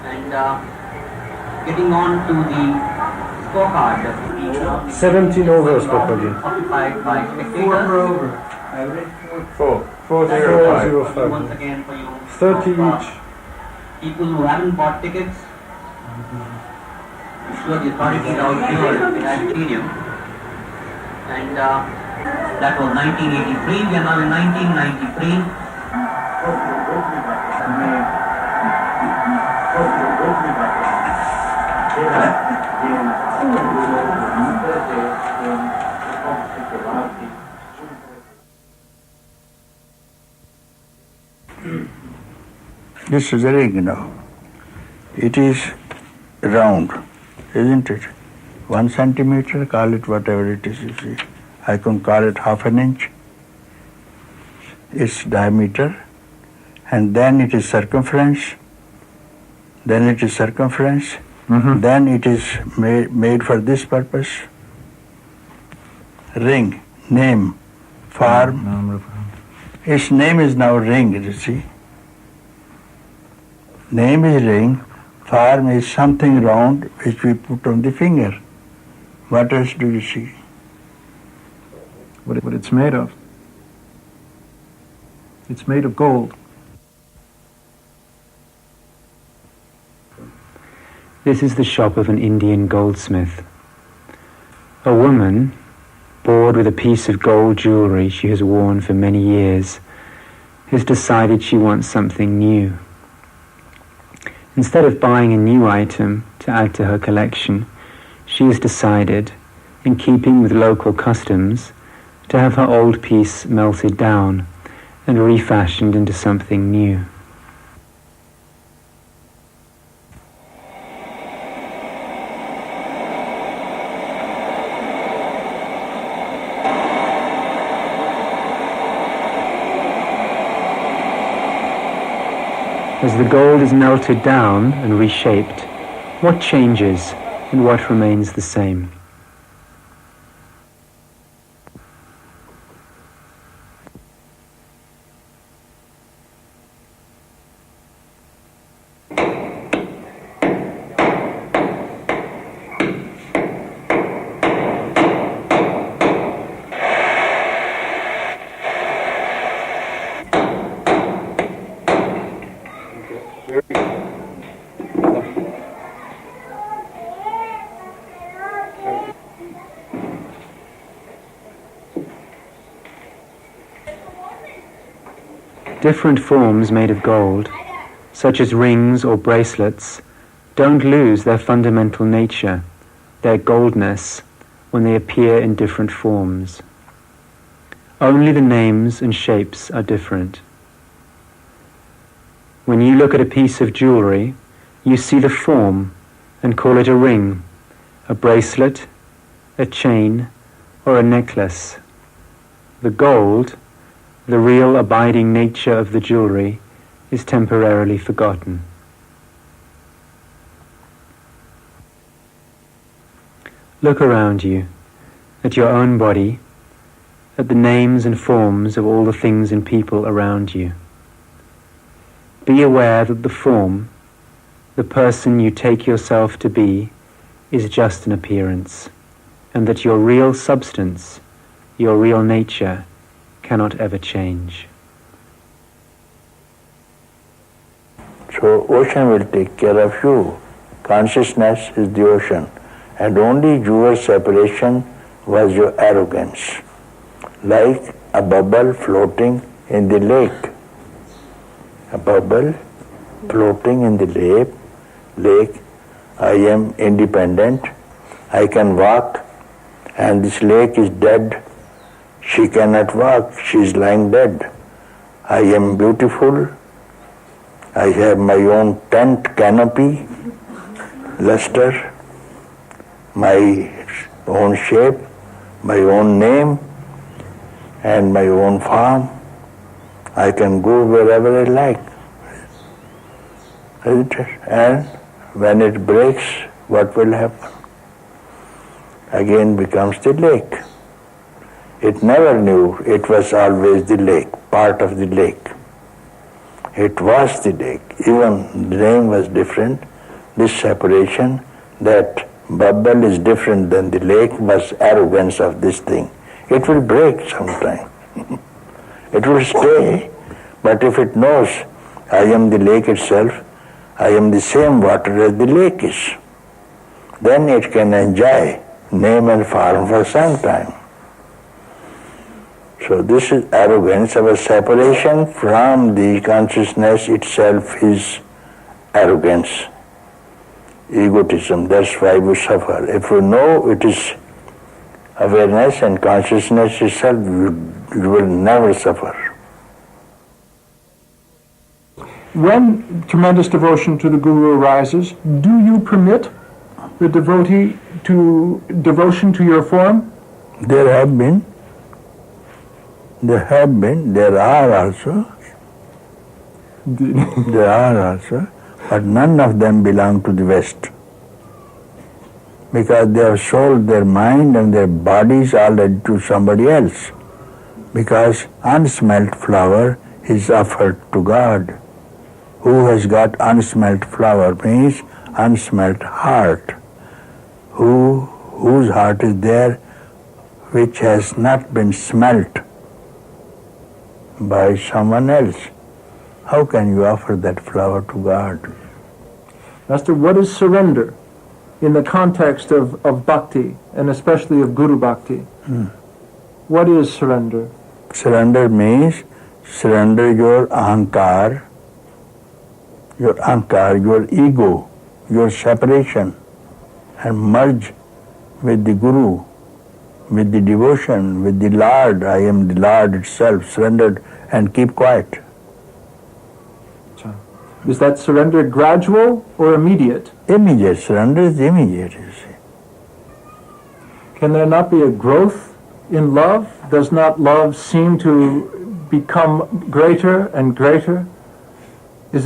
And getting on to the scorecard. 17 overs, Papaji. Occupied by spectators. 4-0-5. Once again for you. 30 each. People who haven't bought tickets, sure the authorities out here at Stadium. And that was 1983. We are now in 1993. This is a ring now. It is round, isn't it? 1 centimeter, call it whatever it is, you see. I can call it half an inch. Its diameter. And then it is circumference. Then it is circumference. Then it is made for this purpose. Ring, name, form. Its name is now ring, you see. Name is ring, form is something round which we put on the finger. What else do you see? What it's made of. It's made of gold. This is the shop of an Indian goldsmith. A woman, bored with a piece of gold jewelry she has worn for many years, has decided she wants something new. Instead of buying a new item to add to her collection, she has decided, in keeping with local customs, to have her old piece melted down and refashioned into something new. As the gold is melted down and reshaped, what changes and what remains the same? Different forms made of gold, such as rings or bracelets, don't lose their fundamental nature, their goldness, when they appear in different forms. Only the names and shapes are different. When you look at a piece of jewelry, you see the form and call it a ring, a bracelet, a chain, or a necklace. The gold, the real abiding nature of the jewelry, is temporarily forgotten. Look around you, at your own body, at the names and forms of all the things and people around you. Be aware that the form, the person you take yourself to be, is just an appearance, and that your real substance, your real nature, cannot ever change. So ocean will take care of you. Consciousness is the ocean, and only your separation was your arrogance, like a bubble floating in the lake. A bubble floating in the lake. I am independent, I can walk, and this lake is dead. She cannot walk, she is lying dead. I am beautiful, I have my own tent canopy, luster, my own shape, my own name, and my own form. I can go wherever I like. Isn't it? And when it breaks, what will happen? Again becomes the lake. It never knew it was always the lake, part of the lake. It was the lake. Even the name was different. This separation, that bubble is different than the lake, was arrogance of this thing. It will break sometime. It will stay, but if it knows I am the lake itself, I am the same water as the lake is, then it can enjoy name and form for some time. So this is arrogance. Our separation from the consciousness itself is arrogance, egotism. That's why we suffer. If we know it is awareness and consciousness itself, you will never suffer. When tremendous devotion to the Guru arises, do you permit the devotee to devotion to your form? There are also, but none of them belong to the West, because they have sold their mind and their bodies already to somebody else, because unsmelt flower is offered to God. Who has got unsmelt flower means unsmelt heart. Whose heart is there which has not been smelt by someone else? How can you offer that flower to God? Master, what is surrender in the context of bhakti, and especially of Guru bhakti? What is surrender? Surrender means surrender your ahankar, your ego, your separation, and merge with the Guru, with the devotion, with the Lord. I am the Lord itself, surrendered, and keep quiet. Is that surrender gradual or immediate? Immediate. Surrender is immediate, you see. Can there not be a growth in love? Does not love seem to become greater and greater? Can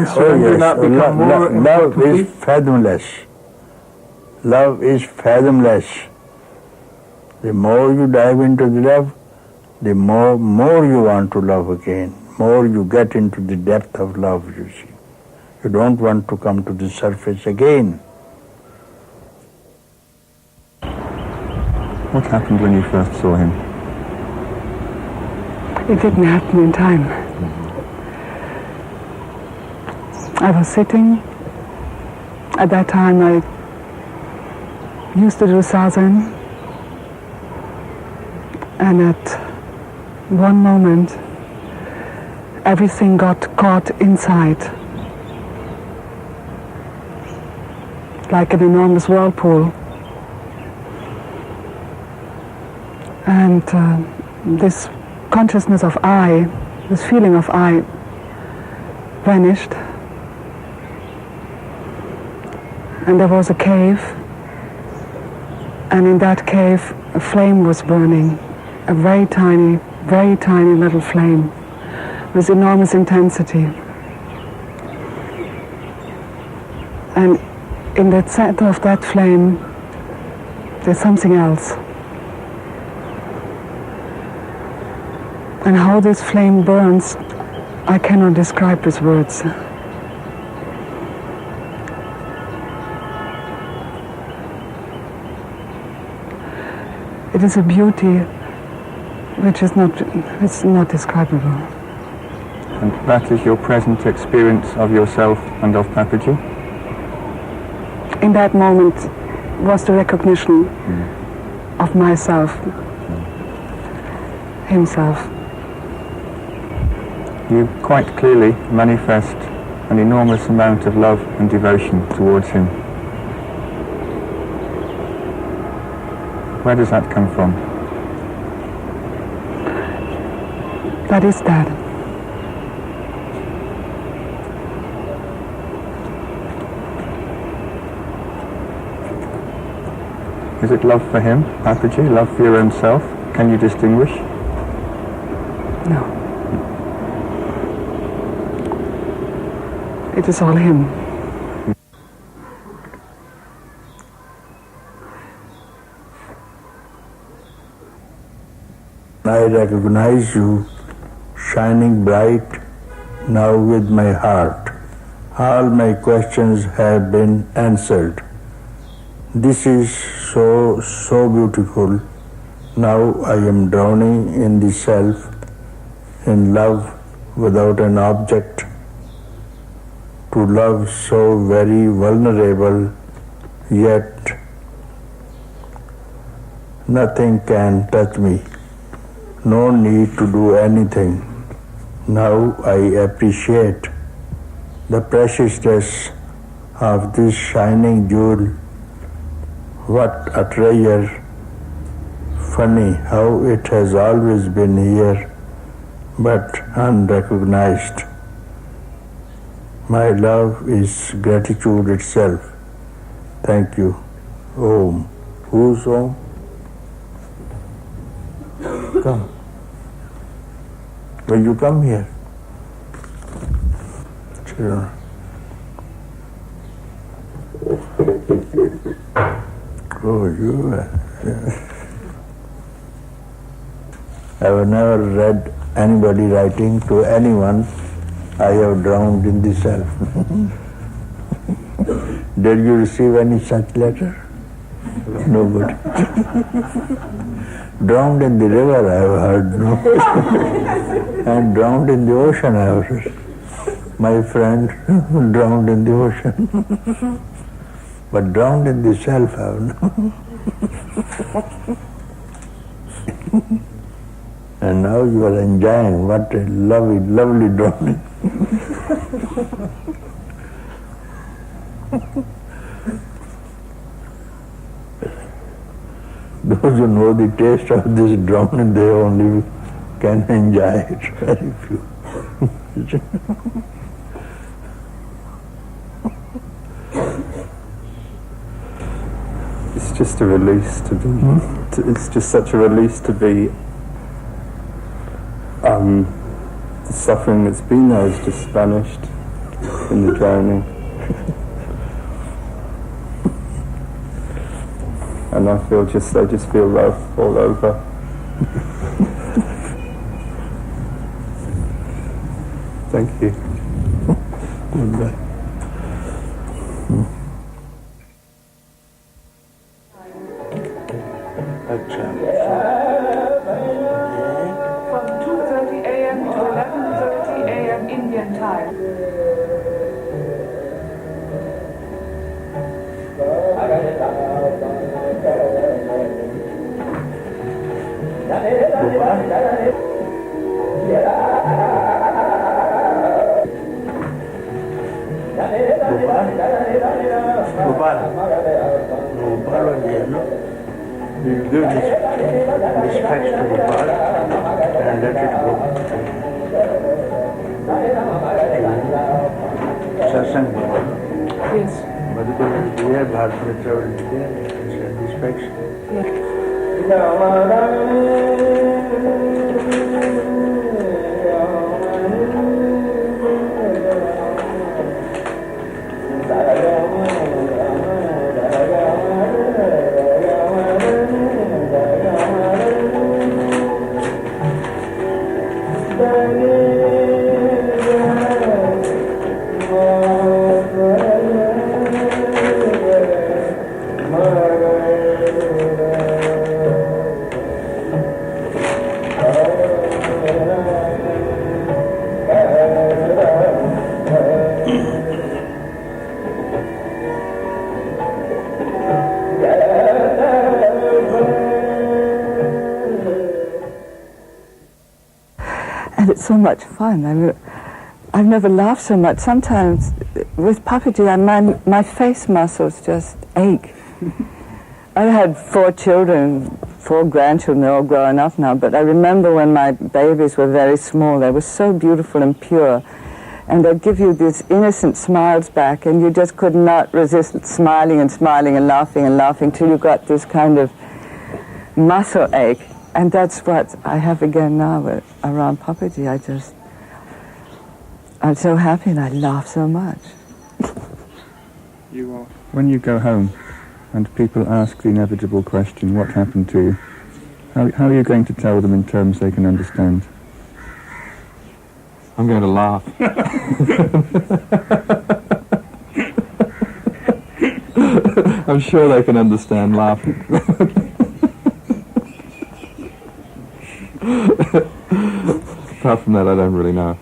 surrender not become more and more Love complete? is fathomless. Love is fathomless. The more you dive into the love, the more you want to love again, more you get into the depth of love, you see. You don't want to come to the surface again. What happened when you first saw him? It didn't happen in time. I was sitting. At that time I used to do sadhana, and at one moment everything got caught inside, like an enormous whirlpool. And this consciousness of I, this feeling of I, vanished. And there was a cave, and in that cave a flame was burning, a very tiny little flame with enormous intensity. And in the center of that flame There's something else. And how this flame burns, I cannot describe with words. It is a beauty which is not describable. And that is your present experience of yourself and of Papaji? In that moment was the recognition of myself, himself. You quite clearly manifest an enormous amount of love and devotion towards him. Where does that come from? That is that. Is it love for him, Papaji, love for your own self? Can you distinguish? No. It is all him. I recognize you shining bright now with my heart. All my questions have been answered. This is so beautiful. Now I am drowning in the self, in love without an object. To love so very vulnerable, yet nothing can touch me. No need to do anything. Now I appreciate the preciousness of this shining jewel. What a treasure. Funny how it has always been here, but unrecognized. My love is gratitude itself. Thank you. Om. Who's Om? Come. Will you come here? Sure. Oh, you are. I have never read anybody writing to anyone, I have drowned in the self. Did you receive any such letter? Nobody. Drowned in the river, I have heard, no. And drowned in the ocean, I have heard. My friend drowned in the ocean. But drowned in the self, I have no. And now you are enjoying what a lovely, lovely drowning. Those who know the taste of this drowning, they only can enjoy it. Very few. It's just a release to be. It's just such a release to be. The suffering that's been there is just vanished in the drowning. And I just feel love all over. Thank you. Goodbye. From 2:30 a.m. to 11:30 a.m. Indian time. Gopal was here, no? We will give this dispatch to Gopal and let it go. Satsang Gopal. Yes. Madhukar is there, Bharat Mitra will be there, and dispatch. so much fun. I mean, I've never laughed so much. Sometimes with Papaji, my face muscles just ache. I had 4 children, 4 grandchildren, they're all grown up now, but I remember when my babies were very small, they were so beautiful and pure, and they'd give you these innocent smiles back, and you just could not resist smiling and smiling and laughing till you got this kind of muscle ache. And that's what I have again now around Papaji. I'm so happy and I laugh so much. You are. When you go home and people ask the inevitable question, what happened to you? How are you going to tell them in terms they can understand? I'm going to laugh. I'm sure they can understand laughing. Apart from that, I don't really know.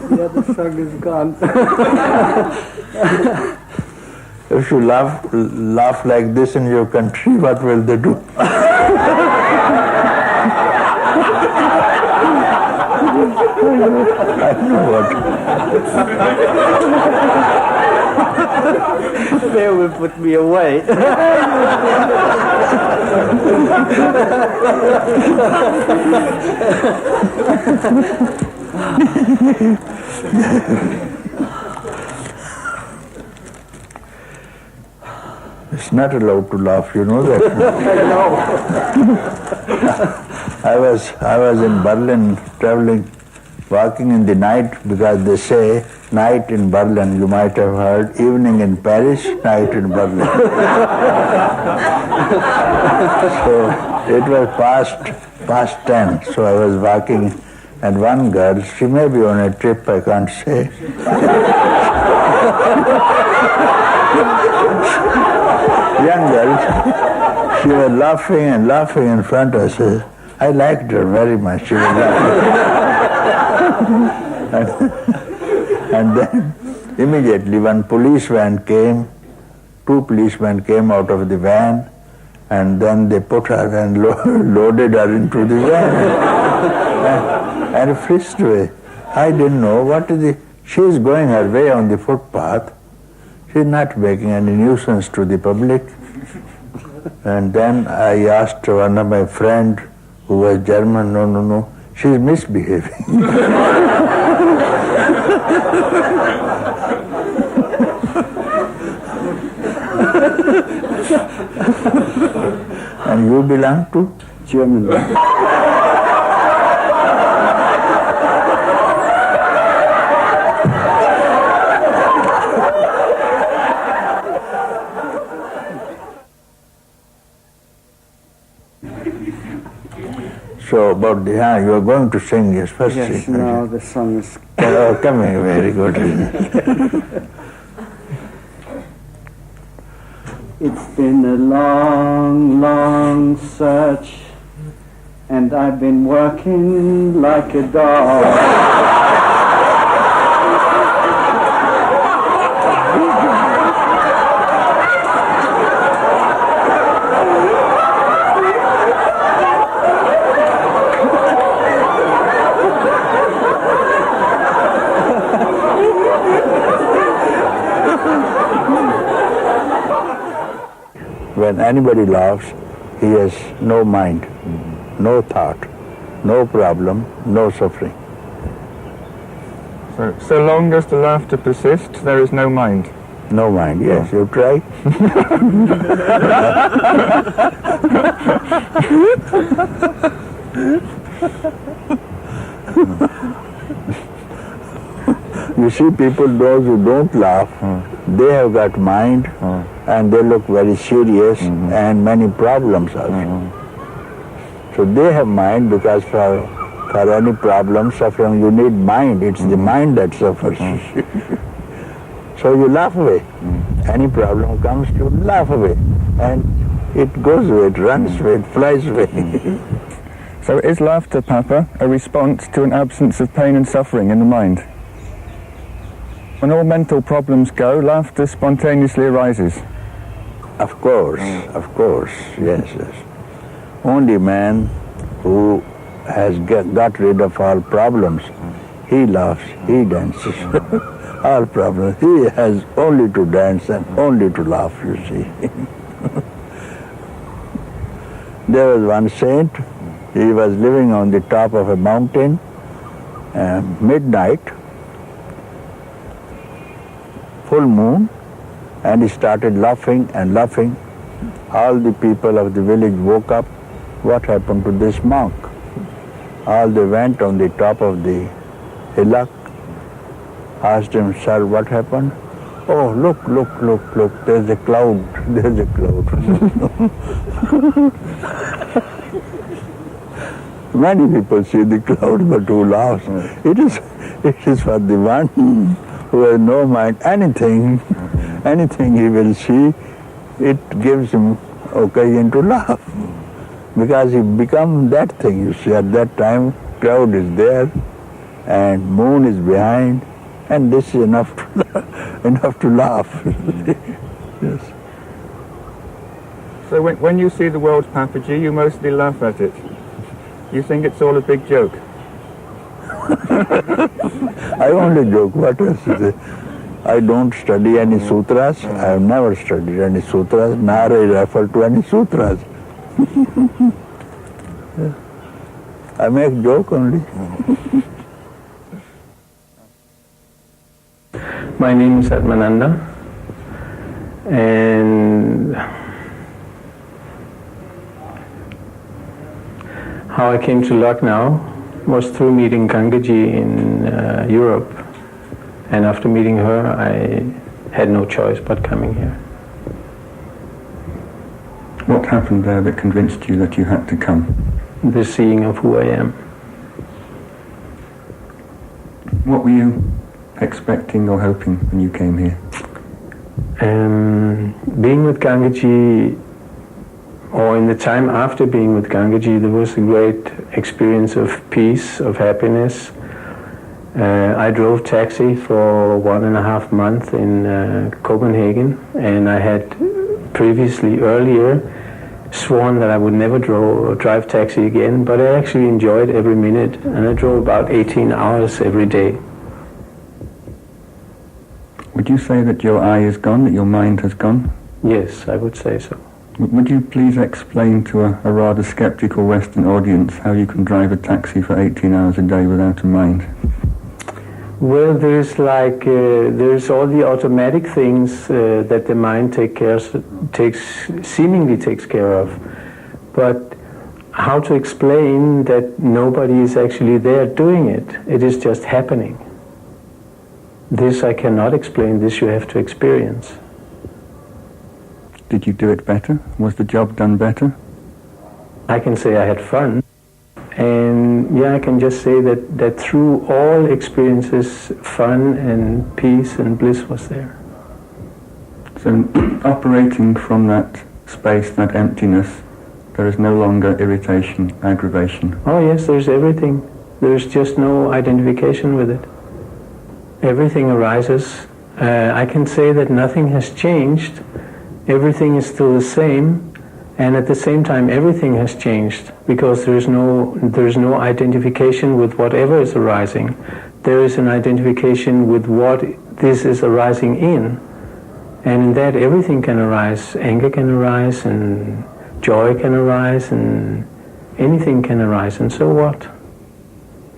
The other song is gone. If you laugh like this in your country, what will they do? I know what. They will put me away. It's not allowed to laugh, you know that. I was in Berlin traveling, walking in the night, because they say night in Berlin, you might have heard, evening in Paris, night in Berlin. So it was past 10, so I was walking, and one girl, she may be on a trip, I can't say. Young girl, she was laughing and laughing in front of us. I liked her very much. She was laughing. and then immediately one police van came, 2 policemen came out of the van, and then they put her and loaded her into the van and frisked away. I didn't know what is the... She is going her way on the footpath. She is not making any nuisance to the public. And then I asked one of my friends who was German, no, she is misbehaving. And you belong to? German. So about the, you are going to sing, yes, first yes, sing. no, the song is... Oh, coming, very good. It's been a long, long search, and I've been working like a dog. When anybody laughs, he has no mind, no thought, no problem, no suffering. So long as the laughter persists, there is no mind. No mind, yes. You try? You see, people, those who don't laugh, they have got mind, and they look very serious, and many problems also. So they have mind, because for any problem, suffering, you need mind. It's the mind that suffers. So you laugh away. Any problem comes, you laugh away. And it goes away, it runs away, it flies away. So is laughter, Papa, a response to an absence of pain and suffering in the mind? When all mental problems go, laughter spontaneously arises. Of course, yes. Only man who has got rid of all problems, he laughs, he dances. All problems, he has only to dance and only to laugh, you see. There was one saint, he was living on the top of a mountain, midnight, full moon, and he started laughing and laughing. All the people of the village woke up. What happened to this monk? All they went on the top of the hillock, asked him, sir, what happened? Oh, look, there's a cloud. Many people see the cloud, but who laughs? It is for the one who has no mind. Anything he will see, it gives him occasion to laugh. Because he become that thing, you see. At that time, cloud is there, and moon is behind, and this is enough to laugh. Yes. So when you see the world, Papaji, you mostly laugh at it. You think it's all a big joke? I only joke. What else is it? I don't study any sutras. I have never studied any sutras, nor I refer to any sutras. I make joke only. My name is Atmananda, and how I came to Lucknow was through meeting Gangaji in Europe, and after meeting her I had no choice but coming here. What happened there that convinced you that you had to come? The seeing of who I am. What were you expecting or hoping when you came here? Being with Gangaji, or in the time after being with Gangaji, there was a great experience of peace, of happiness. I drove taxi for 1.5 months in Copenhagen, and I had previously, earlier, sworn that I would never drive taxi again, but I actually enjoyed every minute, and I drove about 18 hours every day. Would you say that your eye is gone, that your mind has gone? Yes, I would say so. Would you please explain to a rather skeptical Western audience how you can drive a taxi for 18 hours a day without a mind? Well, there's all the automatic things that the mind seemingly takes care of. But how to explain that nobody is actually there doing it? It is just happening. This I cannot explain, this you have to experience. Did you do it better? Was the job done better? I can say I had fun. And yeah, I can just say that through all experiences, fun and peace and bliss was there. So operating from that space, that emptiness, there is no longer irritation, aggravation. Oh yes, there's everything. There's just no identification with it. Everything arises. I can say that nothing has changed. Everything is still the same. And at the same time, everything has changed because there is no identification with whatever is arising. There is an identification with what this is arising in. And in that, everything can arise. Anger can arise, and joy can arise, and anything can arise. And so what?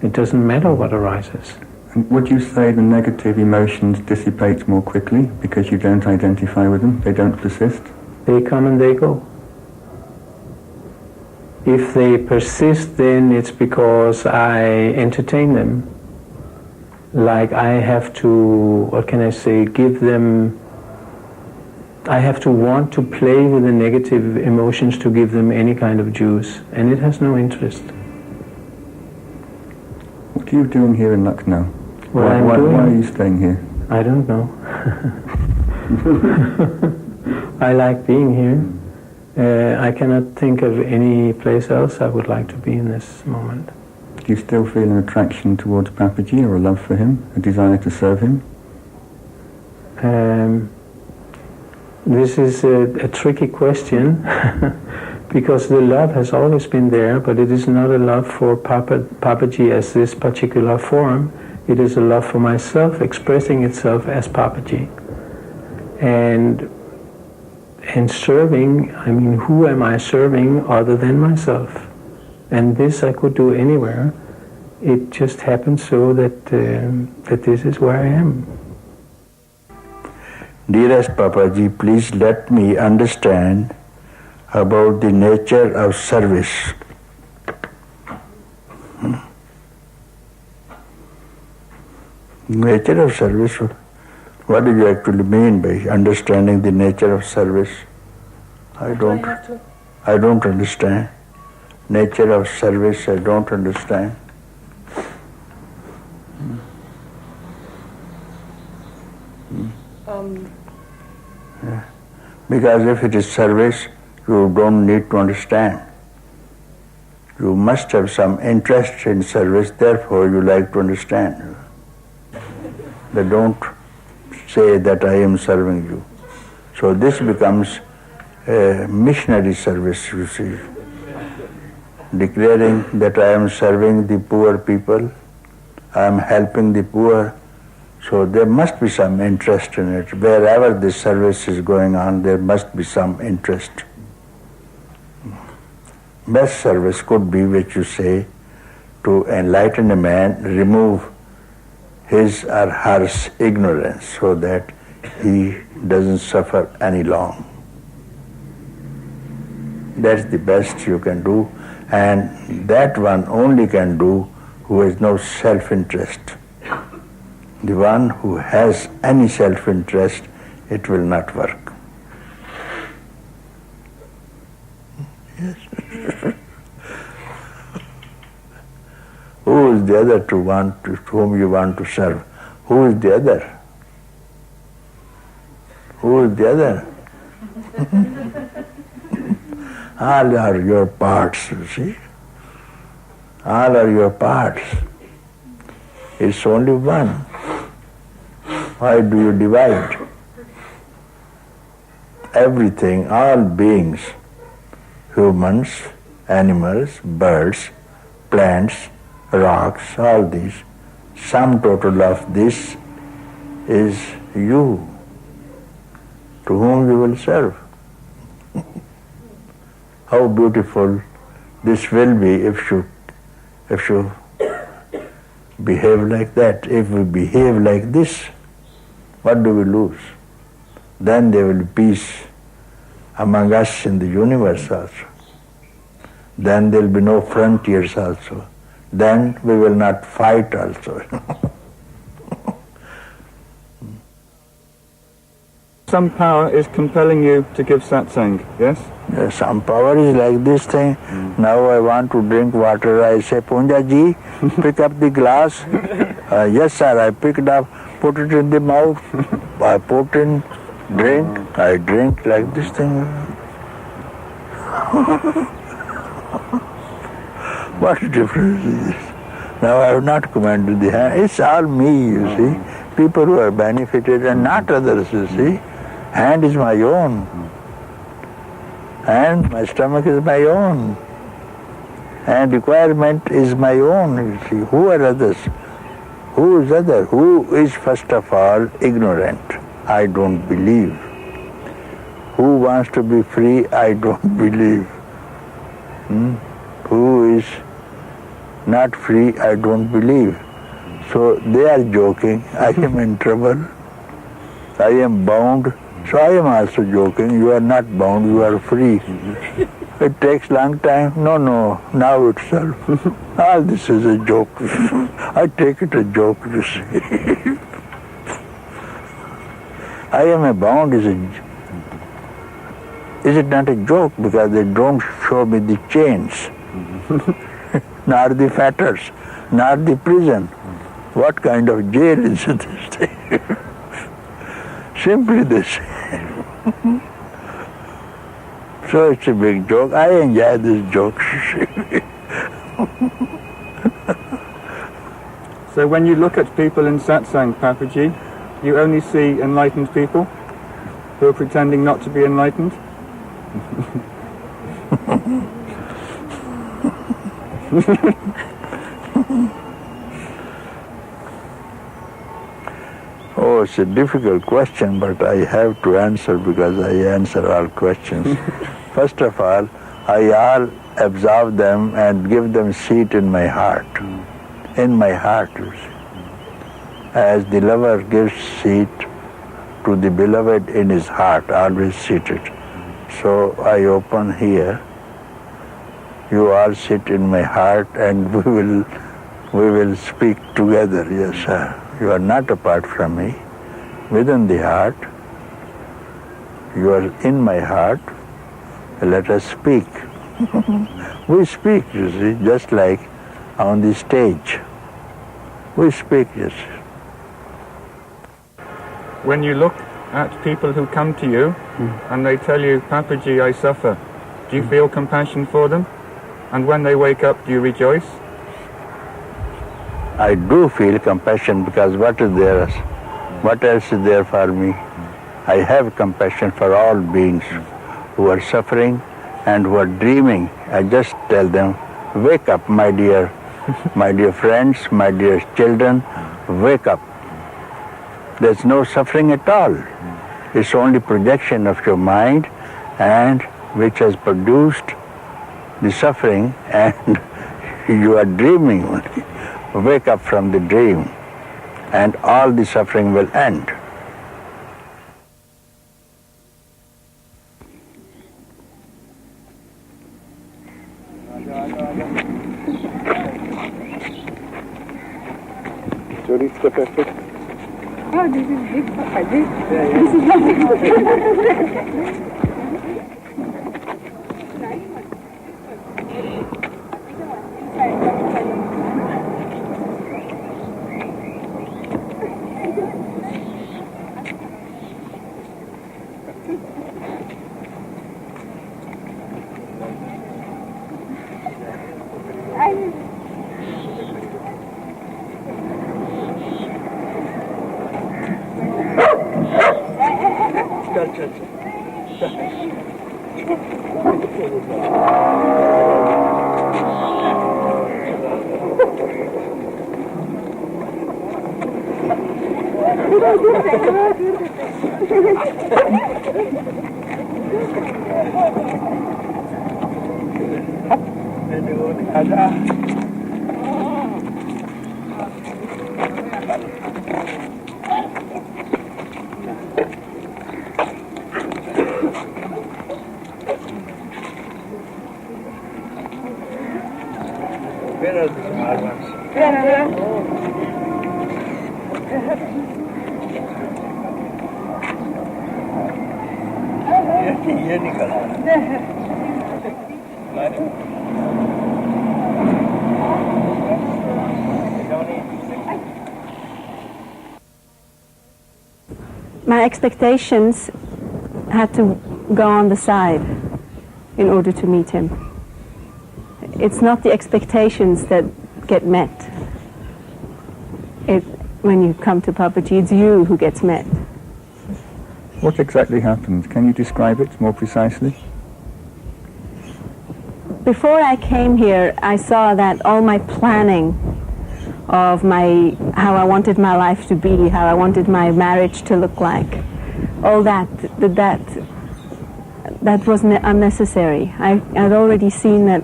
It doesn't matter what arises. And would you say the negative emotions dissipate more quickly because you don't identify with them? They don't persist? They come and they go. If they persist, then it's because I entertain them. Like I have to, what can I say, give them, I have to want to play with the negative emotions to give them any kind of juice, and it has no interest. What are you doing here in Lucknow? Why are you staying here? I don't know. I like being here. I cannot think of any place else I would like to be in this moment. Do you still feel an attraction towards Papaji, or a love for him, a desire to serve him? This is a tricky question because the love has always been there, but it is not a love for Papaji as this particular form. It is a love for myself expressing itself as Papaji. And serving, I mean, who am I serving other than myself? And this I could do anywhere. It just happens so that this is where I am. Dearest Papaji, please let me understand about the nature of service. Nature of service, what do you actually mean by understanding the nature of service? I don't understand. Nature of service, I don't understand. Because if it is service, you don't need to understand. You must have some interest in service, therefore you like to understand. They don't say that I am serving you. So this becomes a missionary service, you see. Declaring that I am serving the poor people, I am helping the poor. So there must be some interest in it. Wherever this service is going on, there must be some interest. Best service could be, which you say, to enlighten a man, remove his or her ignorance so that he doesn't suffer any long. That's the best you can do, and that one only can do who has no self-interest. The one who has any self-interest, it will not work. Yes. Who is the other to whom you want to serve? Who is the other? Who is the other? All are your parts, you see. All are your parts. It's only one. Why do you divide? Everything, all beings, humans, animals, birds, plants, rocks, all these, sum total of this is you, to whom you will serve. How beautiful this will be if you behave like that. If we behave like this, what do we lose? Then there will be peace among us in the universe also. Then there will be no frontiers also. Then we will not fight also. Some power is compelling you to give satsang, yes? Yes, some power is like this thing. Now I want to drink water. I say, Punjaji, pick up the glass. Yes, sir, I picked up, put it in the mouth. I put in, drink. I drink like this thing. What difference is this? Now I have not commanded the hand. It's all me, you see. People who are benefited and not others, you see. Hand is my own. And my stomach is my own. And requirement is my own, you see. Who are others? Who is other? Who is first of all ignorant? I don't believe. Who wants to be free? I don't believe. Who is not free? I don't believe. So they are joking. I am in trouble. I am bound. So I am also joking. You are not bound, you are free. It takes long time. No, now itself. All this is a joke. I take it a joke, you see. I am a bound is it not a joke? Because they don't show me the chains, nor the fetters, nor the prison. What kind of jail is this thing? Simply this. So it's a big joke. I enjoy this joke. So when you look at people in satsang, Papaji, You only see enlightened people who are pretending not to be enlightened? Oh, it's a difficult question, but I have to answer because I answer all questions. First of all, I all absorb them and give them seat in my heart. In my heart, you see. As the lover gives seat to the beloved in his heart, always seated. So I open here. You all sit in my heart, and we will speak together. Yes, sir. You are not apart from me. Within the heart, you are in my heart. Let us speak. We speak, you see, just like on the stage. We speak, yes. When you look at people who come to you and they tell you, Papaji, I suffer, do you feel compassion for them? And when they wake up, do you rejoice? I do feel compassion because what is there? What else is there for me? I have compassion for all beings who are suffering and who are dreaming. I just tell them, wake up, my dear friends, my dear children, wake up. There's no suffering at all. It's only projection of your mind, and which has produced the suffering, and you are dreaming only. Wake up from the dream, and all the suffering will end. Jody, step back. Oh, this is big Papaji. This is nothing. Where are the small ones? ये निकला My expectations had to go on the side in order to meet him. It's not the expectations that get met. When you come to Papaji, it's you who gets met. What exactly happened? Can you describe it more precisely? Before I came here, I saw that all my planning of how I wanted my life to be, how I wanted my marriage to look like, all that was unnecessary. I'd already seen that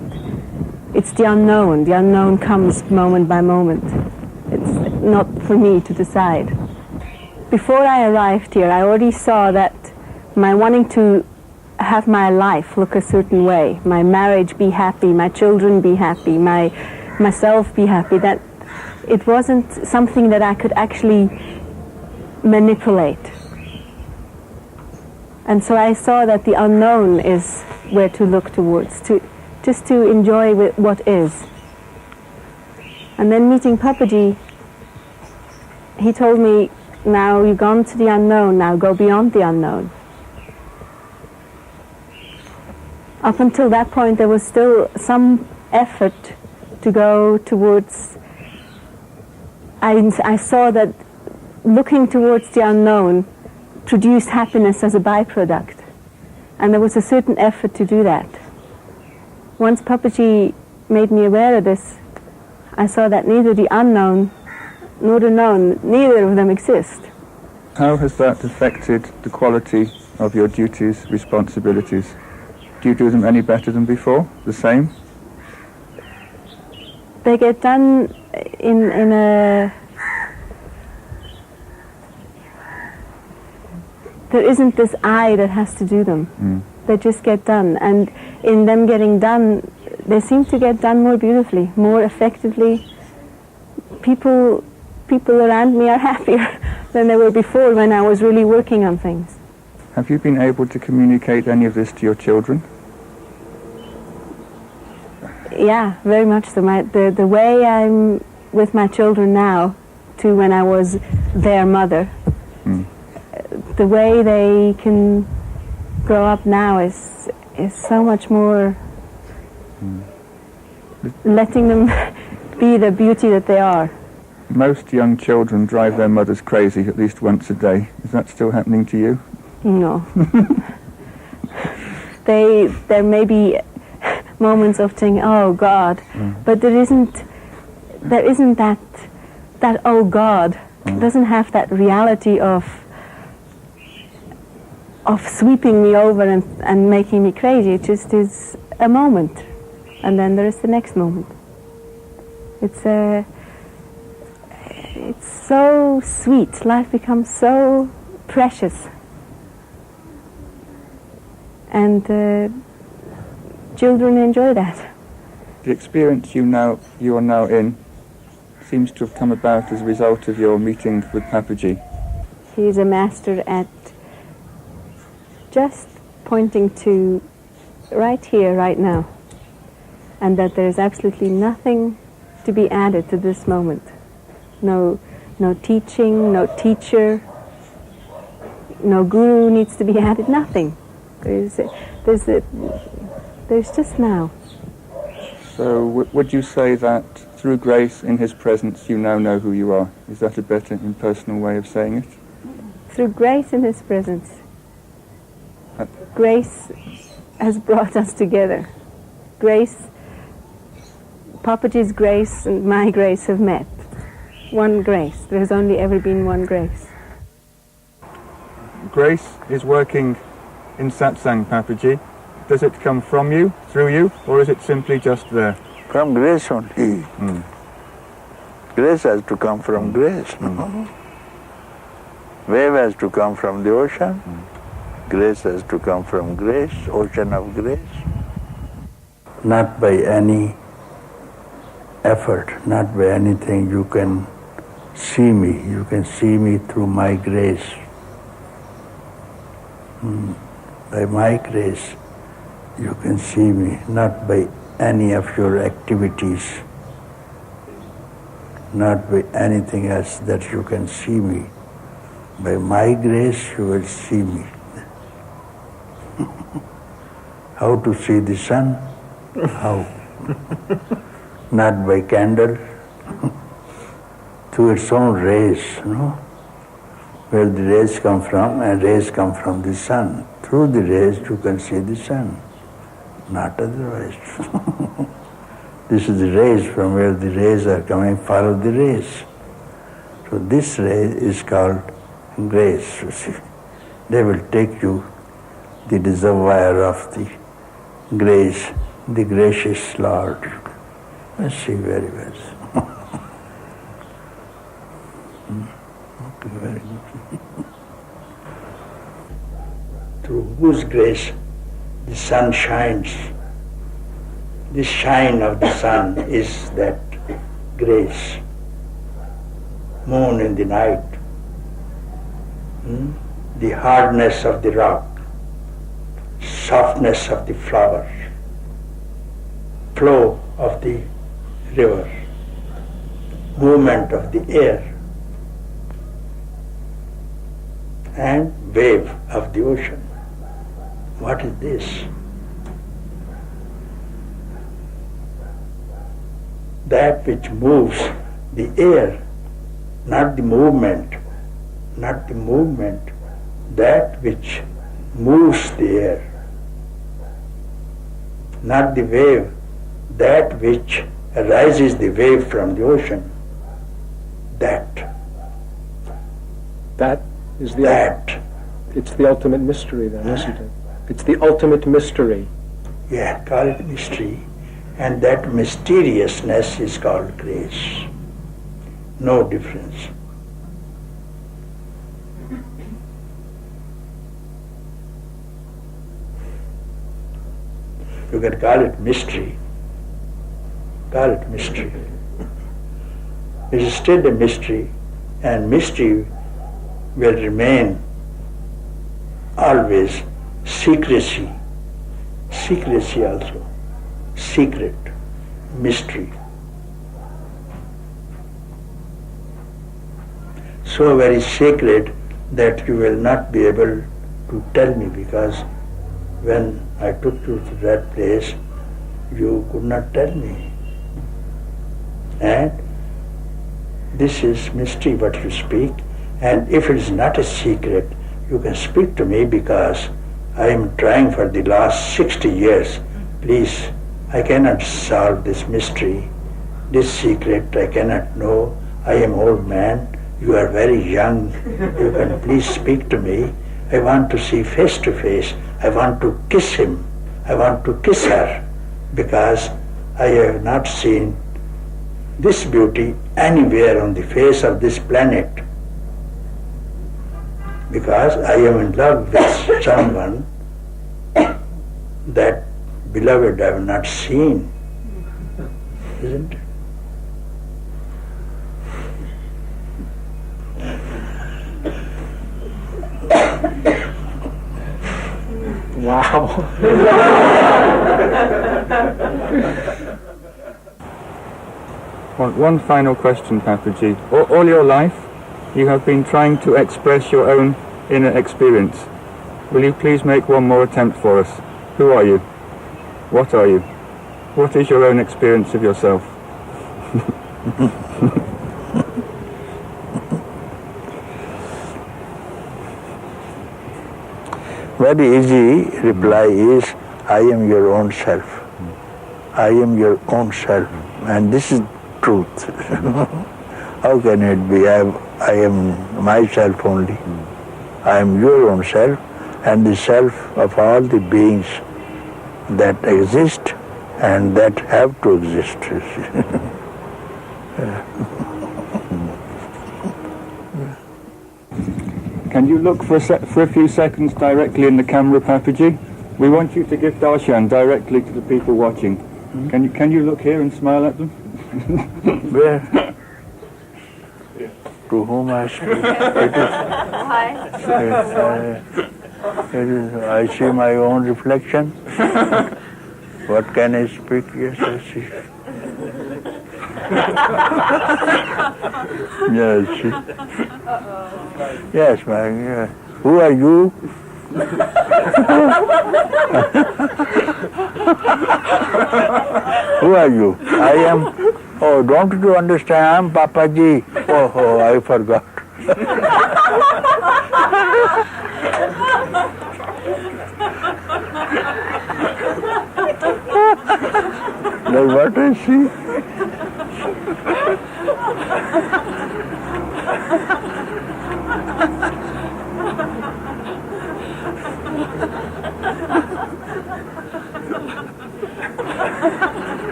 it's the unknown. The unknown comes moment by moment. It's not for me to decide. Before I arrived here, I already saw that my wanting to have my life look a certain way, my marriage be happy, my children be happy, myself be happy, that it wasn't something that I could actually manipulate. And so I saw that the unknown is where to look towards, just to enjoy what is. And then meeting Papaji, he told me, now you've gone to the unknown, now go beyond the unknown. Up until that point, there was still some effort to go towards. I saw that looking towards the unknown produced happiness as a byproduct. And there was a certain effort to do that. Once Papaji made me aware of this, I saw that neither the unknown nor the known, neither of them exist. How has that affected the quality of your duties, responsibilities? Do you do them any better than before? The same? They get done in a... There isn't this I that has to do them. They just get done. And in them getting done, they seem to get done more beautifully, more effectively. People around me are happier than they were before when I was really working on things. Have you been able to communicate any of this to your children? Yeah, very much so. The way I'm with my children now to when I was their mother, the way they can grow up now is so much more letting them be the beauty that they are. Most young children drive their mothers crazy at least once a day. Is that still happening to you? No. There may be moments of saying, "Oh God," but there isn't that "Oh God." Doesn't have that reality of sweeping me over and making me crazy. It just is a moment, and then there is the next moment. It's so sweet. Life becomes so precious. And children enjoy that. The experience you are now in seems to have come about as a result of your meeting with Papaji. He's a master at just pointing to right here, right now, and that there is absolutely nothing to be added to this moment. No teaching, no teacher, no guru needs to be added, nothing. There's just now. So would you say that through grace in his presence you now know who you are? Is that a better impersonal way of saying it? Through grace in his presence. Grace has brought us together. Grace, Papaji's grace and my grace have met. One grace. There has only ever been one grace. Grace is working in satsang, Papaji. Does it come from you, through you, or is it simply just there? From grace only. Grace has to come from grace. No? Wave has to come from the ocean. Grace has to come from grace, ocean of grace. Not by any effort, not by anything you can see me. You can see me through my grace. By my grace, you can see me, not by any of your activities, not by anything else that you can see me. By my grace, you will see me. How to see the sun? How? Not by candle, through its own rays, no? Where the rays come from, and rays come from the sun. Through the rays you can see the sun, not otherwise. This is the rays, from where the rays are coming, follow the rays. So this ray is called grace, you see. They will take you the reservoir of the grace, the gracious Lord. Let's see very well. Okay, very good. Through whose grace the sun shines. The shine of the sun is that grace. Moon in the night. The hardness of the rock. Softness of the flower. Flow of the river. Movement of the air. And wave of the ocean. What is this? That which moves the air, not the movement not the movement, that which moves the air, not the wave, that which arises the wave from the ocean. That is the that. It's the ultimate mystery then, isn't it? It's the ultimate mystery. Yeah, call it mystery. And that mysteriousness is called grace. No difference. You can call it mystery. Call it mystery. It is still a mystery, and mystery will remain always secrecy. Secrecy also. Secret. Mystery. So very sacred that you will not be able to tell me, because when I took you to that place, you could not tell me. And this is mystery what you speak, and if it is not a secret, you can speak to me, because I am trying for the last 60 years. Please, I cannot solve this mystery, this secret I cannot know. I am old man, you are very young, you can please speak to me. I want to see face to face, I want to kiss him, I want to kiss her, because I have not seen this beauty anywhere on the face of this planet. Because I am in love with someone that beloved I have not seen, isn't it? Wow. One final question, Papaji. All your life, you have been trying to express your own inner experience. Will you please make one more attempt for us? Who are you? What are you? What is your own experience of yourself? Very easy reply is, I am your own self. I am your own self. And this is truth. How can it be? I am myself only. I am your own self, and the self of all the beings that exist and that have to exist. Can you look for a few seconds directly in the camera, Papaji? We want you to give darshan directly to the people watching. Can you look here and smile at them? Where? To whom I speak? I see my own reflection. What can I speak? Yes, I see. Yes. Yes, my. Who are you? Who are you? I am. Oh, don't you understand? I am Papaji. Oh, I forgot. That's what I see.